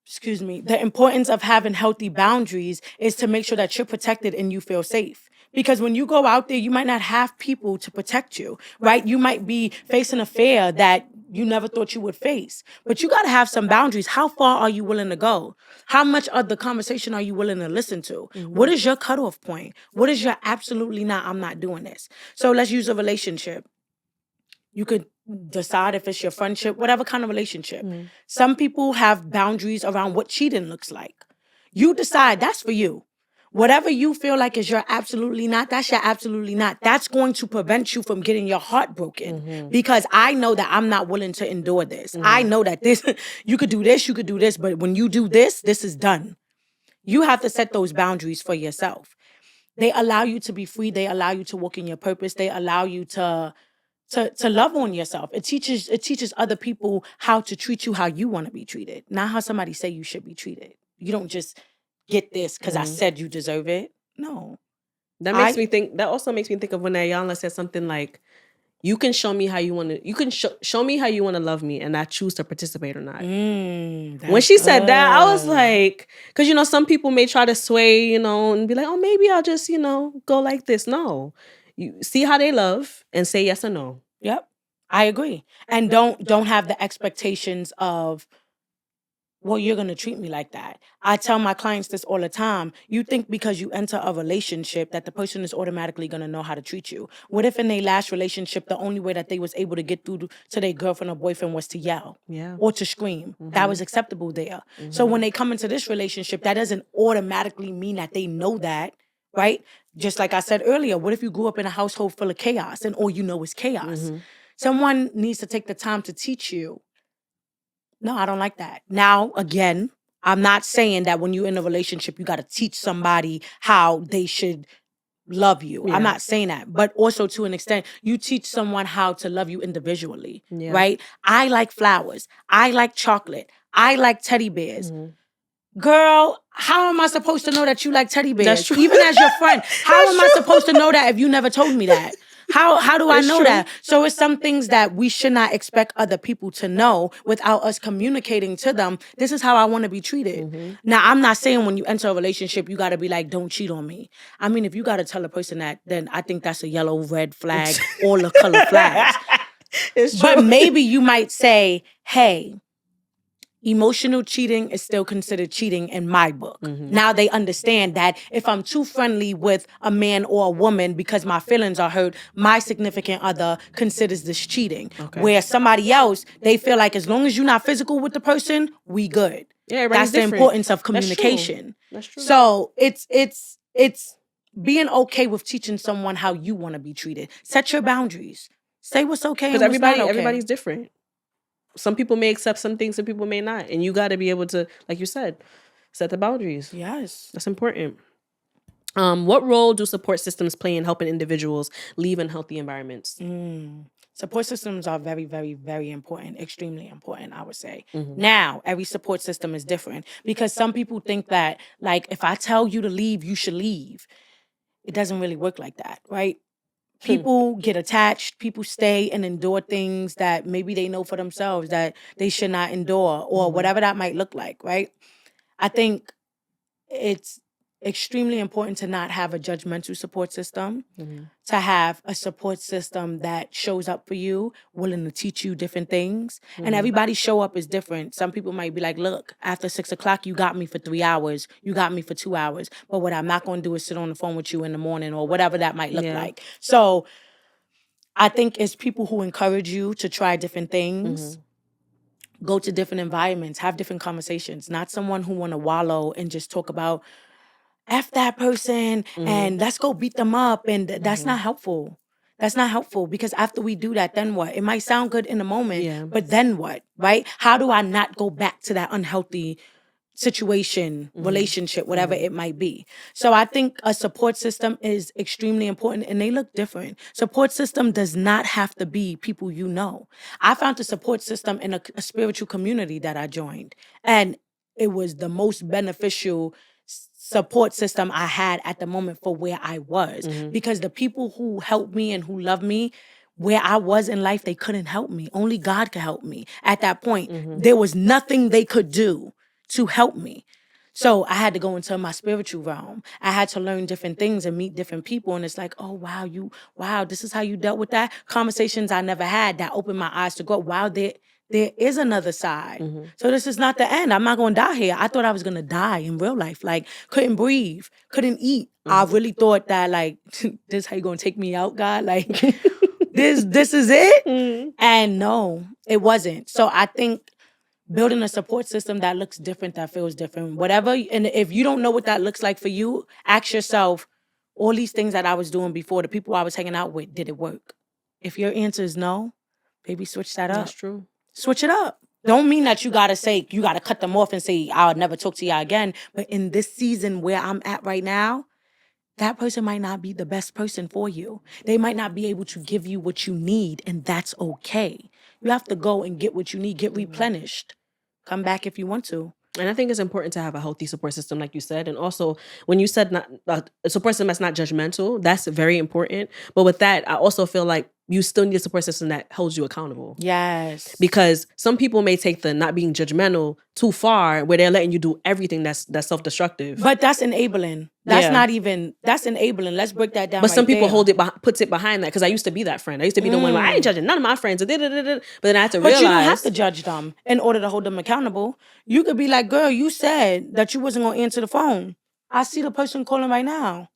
excuse me, the importance of having healthy boundaries is to make sure that you're protected and you feel safe. Because when you go out there, you might not have people to protect you, right? You might be facing a fear that you never thought you would face. But you got to have some boundaries. How far are you willing to go? How much of the conversation are you willing to listen to? What is your cutoff point? What is your absolutely not, I'm not doing this? So let's use a relationship. You could decide if it's your friendship, whatever kind of relationship. Some people have boundaries around what cheating looks like. You decide, that's for you. Whatever you feel like is your absolutely not, that's your absolutely not. That's going to prevent you from getting your heart broken. Because I know that I'm not willing to endure this. I know that you could do this, but when you do this is done. You have to set those boundaries for yourself. They allow you to be free. They allow you to walk in your purpose. They allow you to love on yourself. It teaches other people how to treat you how you want to be treated, not how somebody say you should be treated. You don't just get this because I said you deserve it. No. That also makes me think of when Ayala said something like, you can show me how you want to, show me how you want to love me, and I choose to participate or not. When she said that, I was like, because, some people may try to sway, and be like, oh, maybe I'll just, go like this. No. You see how they love and say yes or no. Yep. I agree. And don't have the expectations of, well, you're going to treat me like that. I tell my clients this all the time. You think because you enter a relationship that the person is automatically going to know how to treat you. What if in their last relationship, the only way that they was able to get through to their girlfriend or boyfriend was to yell or to scream? That was acceptable there. So when they come into this relationship, that doesn't automatically mean that they know that, right? Just like I said earlier, what if you grew up in a household full of chaos and all you know is chaos? Someone needs to take the time to teach you. No, I don't like that. Now, again, I'm not saying that when you're in a relationship, you got to teach somebody how they should love you. I'm not saying that. But also, to an extent, you teach someone how to love you individually, right? I like flowers. I like chocolate. I like teddy bears. Girl, how am I supposed to know that you like teddy bears? Even as your friend, how am I supposed to know that if you never told me that? How do I know that? So it's some things that we should not expect other people to know without us communicating to them. This is how I want to be treated. Now, I'm not saying when you enter a relationship, you got to be like, don't cheat on me. I mean, if you got to tell a person that, then I think that's a yellow, red flag, all the color flags. It's true. But maybe you might say, hey, emotional cheating is still considered cheating in my book. Now they understand that if I'm too friendly with a man or a woman because my feelings are hurt, my significant other considers this cheating. Where somebody else, they feel like as long as you're not physical with the person, we good. Yeah, that's the importance of communication. That's true. So it's being okay with teaching someone how you want to be treated. Set your boundaries. Say what's okay and what's not okay. Everybody's different. Some people may accept some things, some people may not. And you got to be able to, like you said, Set the boundaries. Yes. That's important. What role do support systems play in helping individuals leave unhealthy environments? Support systems are very, very, very important, extremely important, I would say. Mm-hmm. Now, every support system is different because some people think that, like, if I tell you to leave, you should leave. It doesn't really work like that, right? People get attached, people stay and endure things that maybe they know for themselves that they should not endure, or whatever that might look like, right? I think it's extremely important to not have a judgmental support system, to have a support system that shows up for you, willing to teach you different things. And everybody's show up is different. Some people might be like, look, after 6 o'clock, you got me for 3 hours, you got me for 2 hours. But what I'm not going to do is sit on the phone with you in the morning, or whatever that might look like. So I think it's people who encourage you to try different things. Go to different environments, have different conversations, not someone who want to wallow and just talk about F that person and let's go beat them up. And that's not helpful. That's not helpful, because after we do that, then what? It might sound good in the moment, but then what, right? How do I not go back to that unhealthy situation, relationship, whatever it might be? So I think a support system is extremely important, and they look different. Support system does not have to be people you know. I found a support system in a spiritual community that I joined, and it was the most beneficial support system I had at the moment for where I was, because the people who helped me and who loved me where I was in life, they couldn't help me. Only God could help me. At that point, there was nothing they could do to help me. So I had to go into my spiritual realm. I had to learn different things and meet different people. And it's like, oh, wow, this is how you dealt with that. Conversations I never had that opened my eyes to go, wow, there is another side. So this is not the end. I'm not going to die here. I thought I was going to die in real life. Like, couldn't breathe, couldn't eat. I really thought that, like, this is how you going to take me out, God? Like, this is it? And no, it wasn't. So I think building a support system that looks different, that feels different, whatever. And if you don't know what that looks like for you, ask yourself, all these things that I was doing before, the people I was hanging out with, did it work? If your answer is no, maybe switch that up. That's true. Switch it up. Don't mean that you got to cut them off and say, I'll never talk to y'all again. But in this season where I'm at right now, that person might not be the best person for you. They might not be able to give you what you need, and that's okay. You have to go and get what you need, get replenished. Come back if you want to. And I think it's important to have a healthy support system, like you said. And also, when you said not a support system that's not judgmental, that's very important. But with that, I also feel like you still need a support system that holds you accountable. Yes. Because some people may take the not being judgmental too far, where they're letting you do everything that's self-destructive. But that's enabling. That's enabling. Let's break that down. But some people puts it behind that, because I used to be that friend. I used to be the one where I ain't judging none of my friends. But then I had to realize. But you don't have to judge them in order to hold them accountable. You could be like, girl, you said that you wasn't going to answer the phone. I see the person calling right now.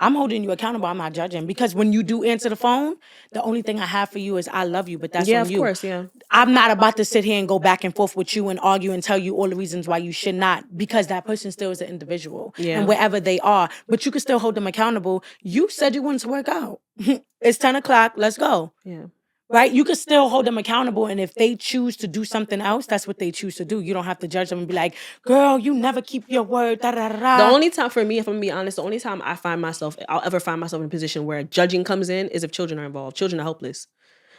I'm holding you accountable. I'm not judging, because when you do answer the phone, the only thing I have for you is I love you, but that's on you. Yeah, of course, yeah. I'm not about to sit here and go back and forth with you and argue and tell you all the reasons why you should not, because that person still is an individual and wherever they are, but you can still hold them accountable. You said you wanted to work out. It's 10 o'clock. Let's go. Yeah. Right? You can still hold them accountable. And if they choose to do something else, that's what they choose to do. You don't have to judge them and be like, girl, you never keep your word. Da, da, da, da. The only time for me, if I'm gonna be honest, the only time I'll ever find myself in a position where judging comes in is if children are involved. Children are helpless.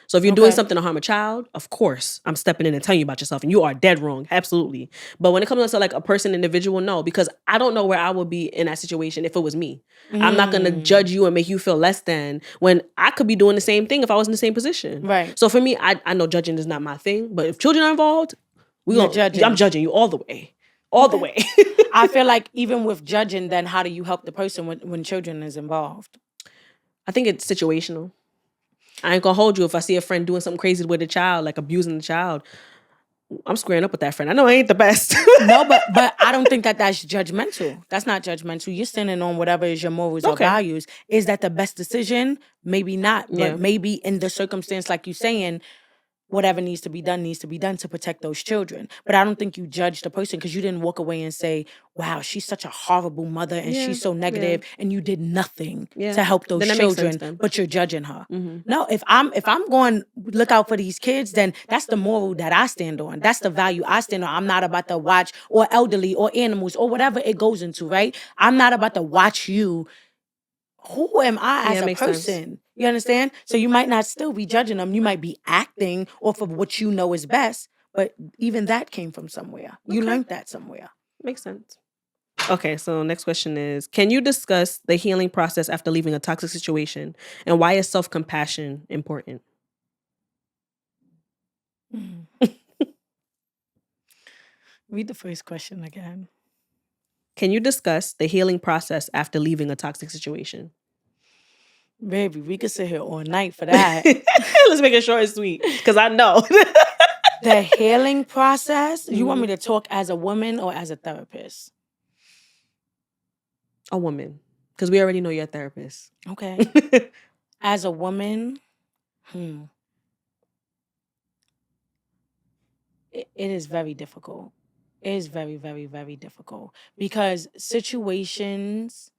So if you're doing something to harm a child, of course, I'm stepping in and telling you about yourself, and you are dead wrong. Absolutely. But when it comes to like a person, individual, no, because I don't know where I would be in that situation if it was me. I'm not going to judge you and make you feel less than, when I could be doing the same thing if I was in the same position. Right. So for me, I know judging is not my thing, but if children are involved, I'm judging you all the way. All the way. I feel like even with judging, then how do you help the person when children is involved? I think it's situational. I ain't gonna hold you. If I see a friend doing something crazy with a child, like abusing the child, I'm squaring up with that friend. I know I ain't the best. No, but I don't think that's judgmental. That's not judgmental. You're standing on whatever is your morals or values. Is that the best decision? Maybe not. But maybe in the circumstance, like you're saying, whatever needs to be done to protect those children. But I don't think you judge the person because you didn't walk away and say, wow, she's such a horrible mother and Yeah, she's so negative, and you did nothing Yeah. to help those Then that makes sense children, then. but you're judging her. Mhm. No, if I'm going to look out for these kids, then that's the moral that I stand on. That's the value I stand on. I'm not about to watch, or elderly or animals or whatever it goes into, right? I'm not about to watch you. Who am I Yeah, as it a makes sense. person? You understand? So you might not still be judging them. You might be acting off of what you know is best, but even that came from somewhere. You Okay. learned that somewhere. Makes sense. Okay, so next question is, can you discuss the healing process after leaving a toxic situation, and why is self-compassion important? Read the first question again. Can you discuss the healing process after leaving a toxic situation? Baby, we could sit here all night for that. Let's make it short and sweet, because I know. The healing process, you want me to talk as a woman or as a therapist? A woman, because we already know you're a therapist. Okay. As a woman, it is very difficult. It is very, very, very difficult because situations,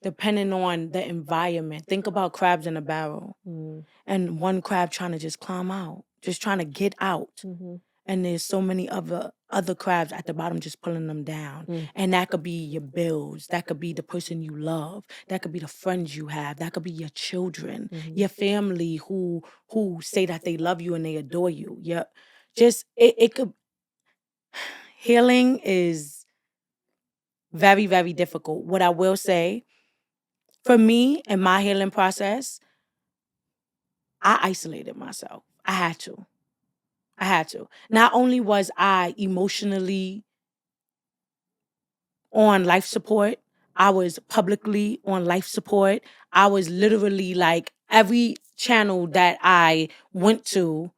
depending on the environment, think about crabs in a barrel and one crab trying to just climb out, just trying to get out. And there's so many other crabs at the bottom just pulling them down. And that could be your bills. That could be the person you love. That could be the friends you have. That could be your children, your family who say that they love you and they adore you. Yeah. Just it could healing is very, very difficult. What I will say, for me and my healing process, I isolated myself. I had to. Not only was I emotionally on life support, I was publicly on life support. I was literally like every channel that I went to,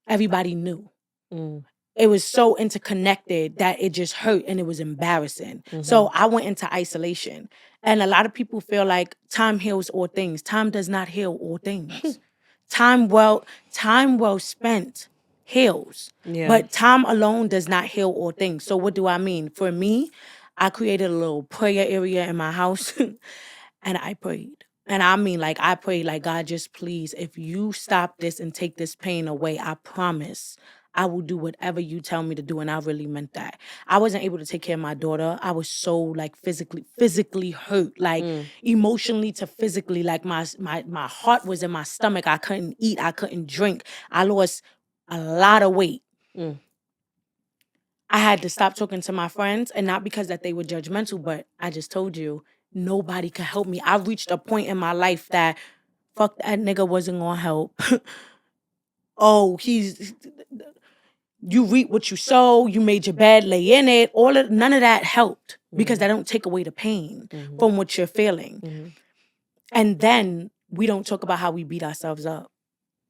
everybody knew. It was so interconnected that it just hurt and it was embarrassing. So I went into isolation. And a lot of people feel like time heals all things. Time does not heal all things. Time well spent heals. Yeah. But time alone does not heal all things. So what do I mean? For me, I created a little prayer area in my house and I prayed. And I mean, like, I prayed, like, God, just please, if you stop this and take this pain away, I promise I will do whatever you tell me to do. And I really meant that. I wasn't able to take care of my daughter. I was so, like, physically hurt, like, emotionally to physically, like, my heart was in my stomach. I couldn't eat. I couldn't drink. I lost a lot of weight. I had to stop talking to my friends, and not because that they were judgmental, but I just told you, nobody could help me. I reached a point in my life that fuck that nigga wasn't gonna help. Oh, you reap what you sow, you made your bed, lay in it. None of that helped because that don't take away the pain from what you're feeling. And then we don't talk about how we beat ourselves up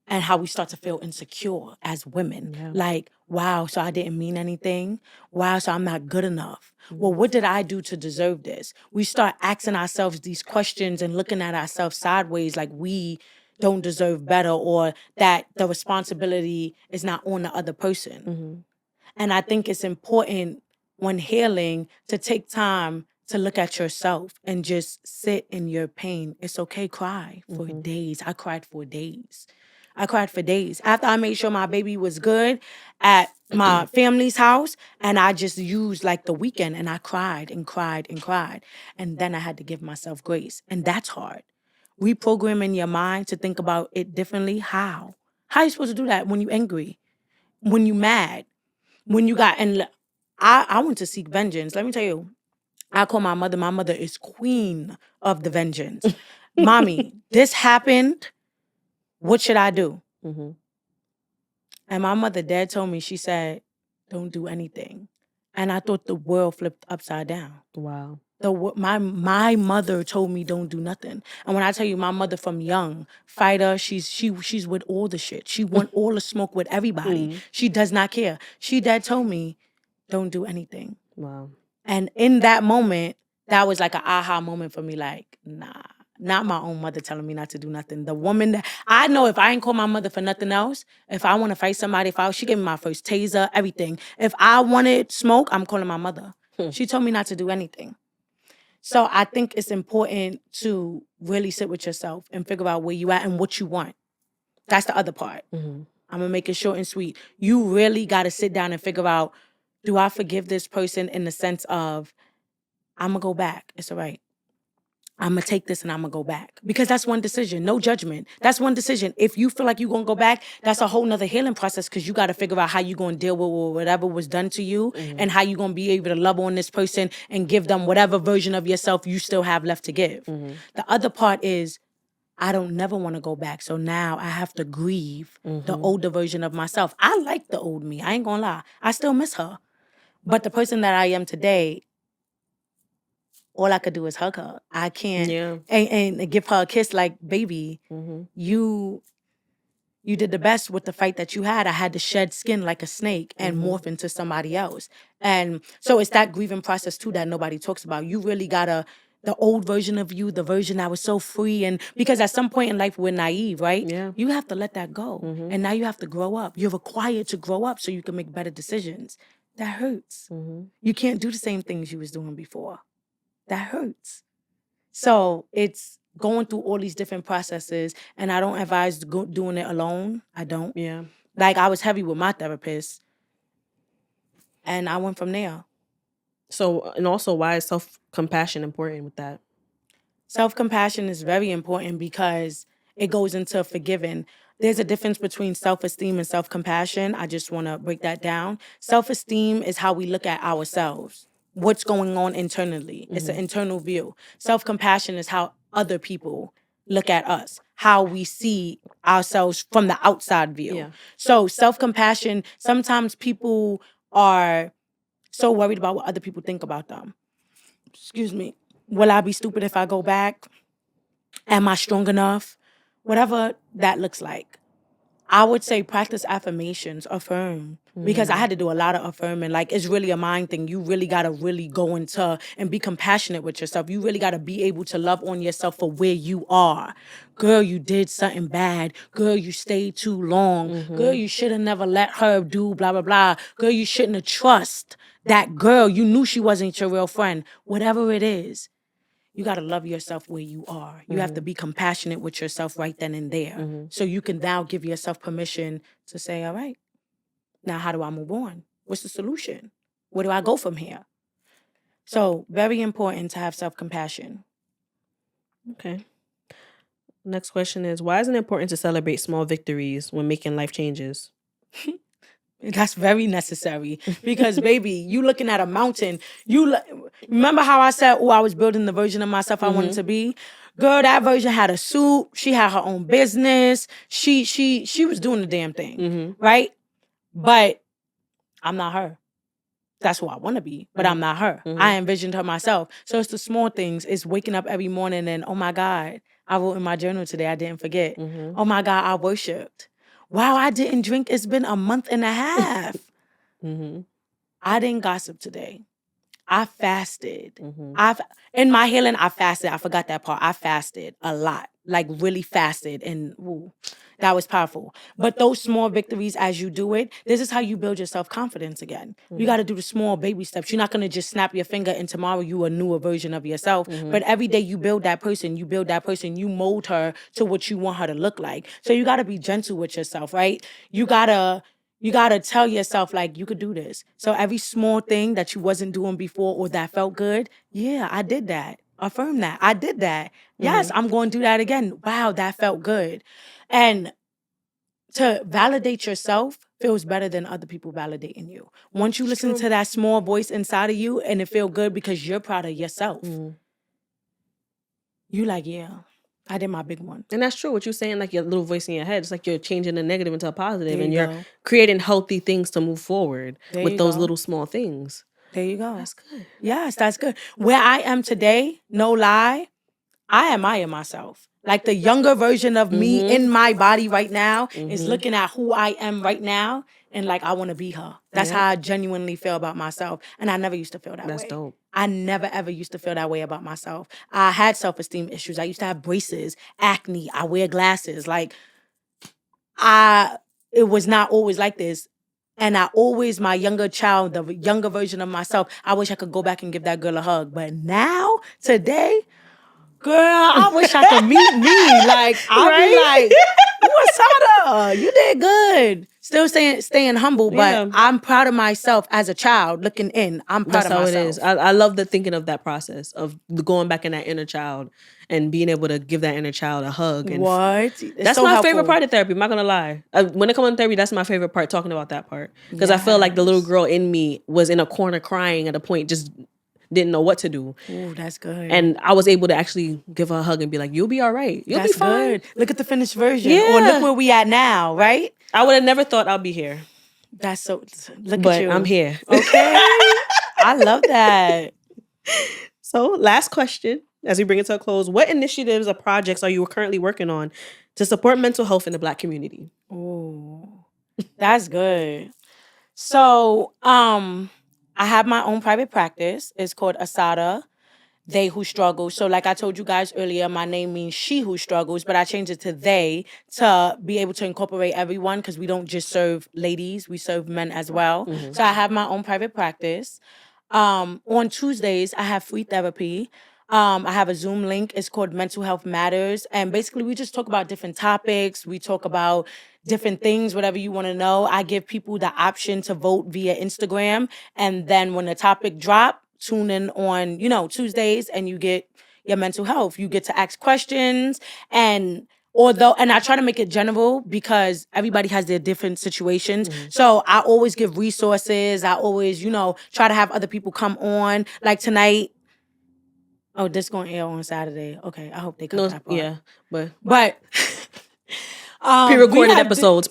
and how we start to feel insecure as women. Yeah. Like, wow, so I didn't mean anything. Wow, so I'm not good enough. Well, what did I do to deserve this? We start asking ourselves these questions and looking at ourselves sideways like we don't deserve better or that the responsibility is not on the other person. And I think it's important when healing to take time to look at yourself and just sit in your pain. It's okay, cry for days. I cried for days. After I made sure my baby was good at my family's house, and I just used like the weekend and I cried and cried and cried. And then I had to give myself grace. And that's hard. Reprogramming your mind to think about it differently. How? How are you supposed to do that when you're angry? When you're mad? When you got, and I went to seek vengeance. Let me tell you, I call my mother. My mother is queen of the vengeance. Mommy, this happened. What should I do? And my mother dad told me, she said, don't do anything. And I thought the world flipped upside down. Wow. My mother told me don't do nothing. And when I tell you my mother from young, fighter, she's with all the shit. She want all the smoke with everybody. She does not care. She dad told me, don't do anything. Wow. And in that moment, that was like an aha moment for me, like, nah, not my own mother telling me not to do nothing. The woman that I know, if I ain't call my mother for nothing else, if I want to fight somebody, she gave me my first taser, everything. If I wanted smoke, I'm calling my mother. She told me not to do anything. So I think it's important to really sit with yourself and figure out where you at and what you want. That's the other part. I'm going to make it short and sweet. You really got to sit down and figure out, do I forgive this person in the sense of, I'm going to go back. It's all right. I'm going to take this and I'm going to go back. Because that's one decision. No judgment. That's one decision. If you feel like you're going to go back, that's a whole nother healing process because you got to figure out how you're going to deal with whatever was done to you and how you're going to be able to love on this person and give them whatever version of yourself you still have left to give. The other part is, I don't never want to go back. So now I have to grieve the older version of myself. I like the old me. I ain't going to lie. I still miss her. But the person that I am today, all I could do is hug her. I can't and give her a kiss like, baby, you did the best with the fight that you had. I had to shed skin like a snake and morph into somebody else. And so it's that grieving process too that nobody talks about. You really gotta, the old version of you, the version that was so free. And because at some point in life we're naive, right? Yeah. You have to let that go. And now you have to grow up. You're required to grow up so you can make better decisions. That hurts. You can't do the same things you was doing before. That hurts. So it's going through all these different processes, and I don't advise doing it alone. I don't. Yeah. Like, I was heavy with my therapist, and I went from there. So, and also, why is self-compassion important with that? Self-compassion is very important because it goes into forgiving. There's a difference between self-esteem and self-compassion. I just want to break that down. Self-esteem is how we look at ourselves. What's going on internally. It's an internal view. Self-compassion is how other people look at us, how we see ourselves from the outside view. Yeah. So self-compassion, sometimes people are so worried about what other people think about them. Excuse me. Will I be stupid if I go back? Am I strong enough? Whatever that looks like. I would say practice affirmations, affirm. Because I had to do a lot of affirming. Like, it's really a mind thing. You really got to really go into and be compassionate with yourself. You really got to be able to love on yourself for where you are. Girl, you did something bad. Girl, you stayed too long. Girl, you should have never let her do blah, blah, blah. Girl, you shouldn't have trust that girl. You knew she wasn't your real friend. Whatever it is. You got to love yourself where you are. You have to be compassionate with yourself right then and there. So you can now give yourself permission to say, all right, now how do I move on? What's the solution? Where do I go from here? So very important to have self-compassion. Okay. Next question is, why is it important to celebrate small victories when making life changes? That's very necessary because, baby, you looking at a mountain. Remember how I said, I was building the version of myself I wanted to be? Girl, that version had a suit. She had her own business. She was doing the damn thing, right? But I'm not her. That's who I want to be, but I'm not her. I envisioned her myself. So it's the small things. It's waking up every morning and, oh my God, I wrote in my journal today, I didn't forget. Oh my God, I worshiped. Wow, I didn't drink. It's been a month and a half. I didn't gossip today. I fasted. In my healing, I fasted. I forgot that part. I fasted a lot, like really fasted. And that was powerful. But those small victories as you do it, this is how you build your self-confidence again. You got to do the small baby steps. You're not going to just snap your finger and tomorrow you a newer version of yourself. But every day you build that person, you mold her to what you want her to look like. So you got to be gentle with yourself, right? You got to tell yourself, like, you could do this. So every small thing that you wasn't doing before or that felt good, yeah, I did that. Affirm that. I did that. Yes, I'm going to do that again. Wow, that felt good. And to validate yourself feels better than other people validating you. Once you listen to that small voice inside of you and it feel good because you're proud of yourself, you like, yeah, I did my big one. And that's true. What you're saying, like your little voice in your head, it's like you're changing the negative into a positive, There and you you're go. creating healthy things to move forward There with you those go. little small things. There you go. That's good. Yes, that's good. Where I am today, no lie, I admire myself. Like the younger version of me in my body right now is looking at who I am right now and like, I want to be her. That's how I genuinely feel about myself. And I never used to feel that That's way. dope. I never ever used to feel that way about myself. I had self-esteem issues. I used to have braces, acne. I wear glasses. Like it was not always like this. And I always, my younger child, the younger version of myself, I wish I could go back and give that girl a hug. But now, today, girl, I wish I could meet me. Like, I'll be like, what's up? You did good. Still staying humble, but I'm proud of myself as a child looking in. I'm proud That's of how myself. it is. I love the thinking of that process of going back in that inner child and being able to give that inner child a hug. And that's so my helpful. favorite part of therapy. I'm not gonna lie. When it comes to therapy, that's my favorite part. Talking about that part because I feel like the little girl in me was in a corner crying at a point, just didn't know what to do. Oh, that's good. And I was able to actually give her a hug and be like, "You'll be all right. You'll be fine." Good. Look at the finished version, or look where we at now, right? I would have never thought I'd be here. That's so. Look but at you. I'm here. Okay, I love that. So, last question as we bring it to a close: what initiatives or projects are you currently working on to support mental health in the Black community? Oh, that's good. So, I have my own private practice. It's called Asada, They Who Struggle. So like I told you guys earlier, my name means she who struggles, but I changed it to they to be able to incorporate everyone because we don't just serve ladies, we serve men as well. Mm-hmm. So I have my own private practice. On Tuesdays, I have free therapy. I have a Zoom link. It's called Mental Health Matters. And basically, we just talk about different topics. We talk about different things, whatever you want to know. I give people the option to vote via Instagram. And then when the topic drop, tune in on, Tuesdays and you get your mental health. You get to ask questions and I try to make it general because everybody has their different situations. Mm-hmm. So I always give resources. I always, try to have other people come on. Like tonight. Oh, this going to air on Saturday. Okay, I hope they cut that part. Yeah, but pre-recorded episodes.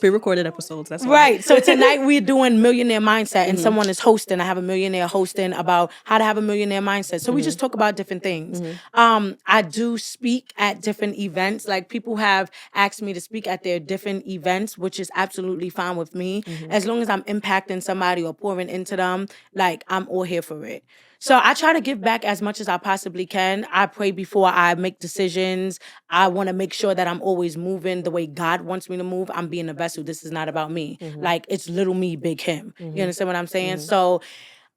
That's right. So tonight we're doing Millionaire Mindset, and someone is hosting. I have a millionaire hosting about how to have a millionaire mindset. So we just talk about different things. I do speak at different events. Like people have asked me to speak at their different events, which is absolutely fine with me. As long as I'm impacting somebody or pouring into them, like I'm all here for it. So I try to give back as much as I possibly can. I pray before I make decisions. I want to make sure that I'm always moving the way God wants me to move. I'm being a vessel. This is not about me. Like it's little me, big him. You understand what I'm saying? So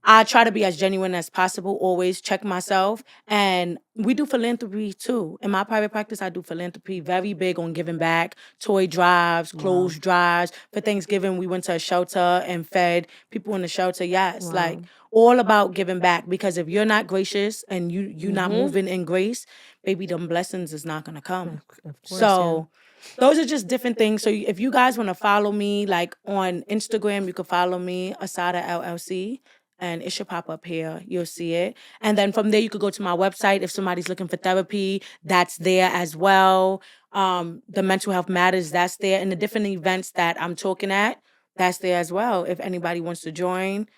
I try to be as genuine as possible, always check myself. And we do philanthropy too. In my private practice, I do philanthropy, very big on giving back, toy drives, clothes drives. For Thanksgiving, we went to a shelter and fed people in the shelter. Yes, like all about giving back. Because if you're not gracious and you're not moving in grace, baby, them blessings is not going to come. Of course, so those are just different things. So if you guys want to follow me, like on Instagram, you can follow me, Asada LLC. And it should pop up here. You'll see it. And then from there, you could go to my website. If somebody's looking for therapy, that's there as well. The Mental Health Matters, that's there. And the different events that I'm talking at, that's there as well. If anybody wants to join,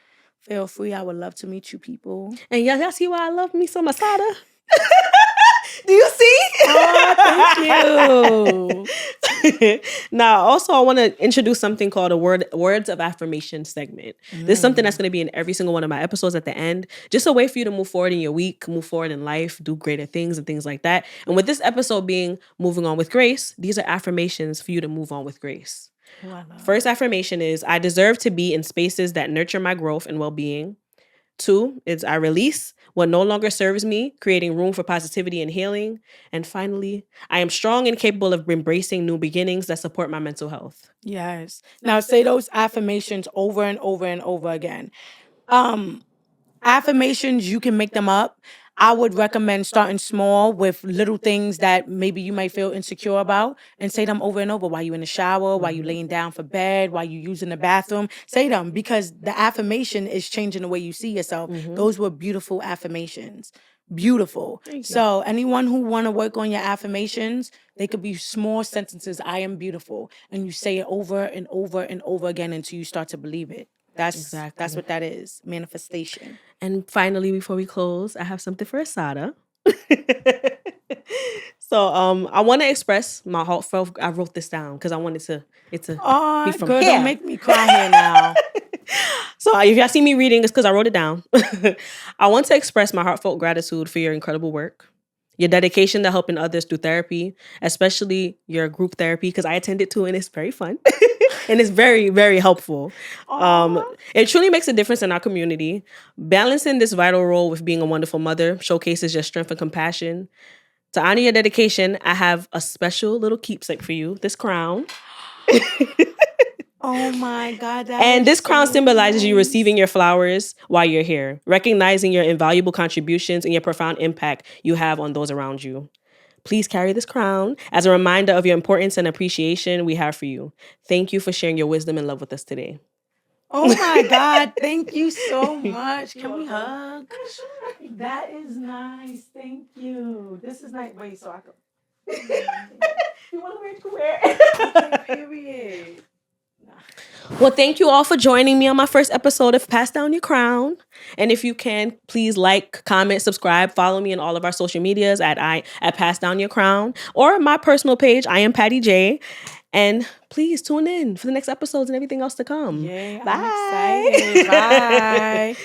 feel free. I would love to meet you people. And y'all see why I love me some Asada? Do you see? Oh, thank you. Now, also, I want to introduce something called a words of affirmation segment. This is something that's going to be in every single one of my episodes at the end. Just a way for you to move forward in your week, move forward in life, do greater things and things like that. And with this episode being moving on with grace, these are affirmations for you to move on with grace. First affirmation is, I deserve to be in spaces that nurture my growth and well-being. 2 is, I release what no longer serves me, creating room for positivity and healing. And finally, I am strong and capable of embracing new beginnings that support my mental health. Yes. Now say those affirmations over and over and over again. Affirmations, you can make them up. I would recommend starting small with little things that maybe you might feel insecure about and say them over and over while you're in the shower, while you're laying down for bed, while you're using the bathroom. Say them because the affirmation is changing the way you see yourself. Those were beautiful affirmations. Beautiful. So anyone who want to work on your affirmations, they could be small sentences. I am beautiful. And you say it over and over and over again until you start to believe it. That's what that is. Manifestation. And finally, before we close, I have something for Asada. So I want to express my heartfelt. I wrote this down because I wanted it to be from girl, here. don't make me cry here now. So if y'all see me reading, it's because I wrote it down. I want to express my heartfelt gratitude for your incredible work, your dedication to helping others through therapy, especially your group therapy, because I attended to and it's very fun and it's very, very helpful. It truly makes a difference in our community. Balancing this vital role with being a wonderful mother showcases your strength and compassion. To honor your dedication, I have a special little keepsake for you, this crown. Oh my God, And this crown so symbolizes you nice. receiving your flowers while you're here, recognizing your invaluable contributions and your profound impact you have on those around you. Please carry this crown as a reminder of your importance and appreciation we have for you. Thank you for sharing your wisdom and love with us today. Oh my God, thank you so much. You're Can we welcome. hug? That is nice. Thank you. This is nice. Wait, so I can. You want to wear it to wear? Okay, period. Well, thank you all for joining me on my first episode of Pass Down Your Crown. And if you can, please like, comment, subscribe, follow me on all of our social medias at Pass Down Your Crown or my personal page, I am Patty J. And please tune in for the next episodes and everything else to come. Yay, Bye. I'm excited. Bye.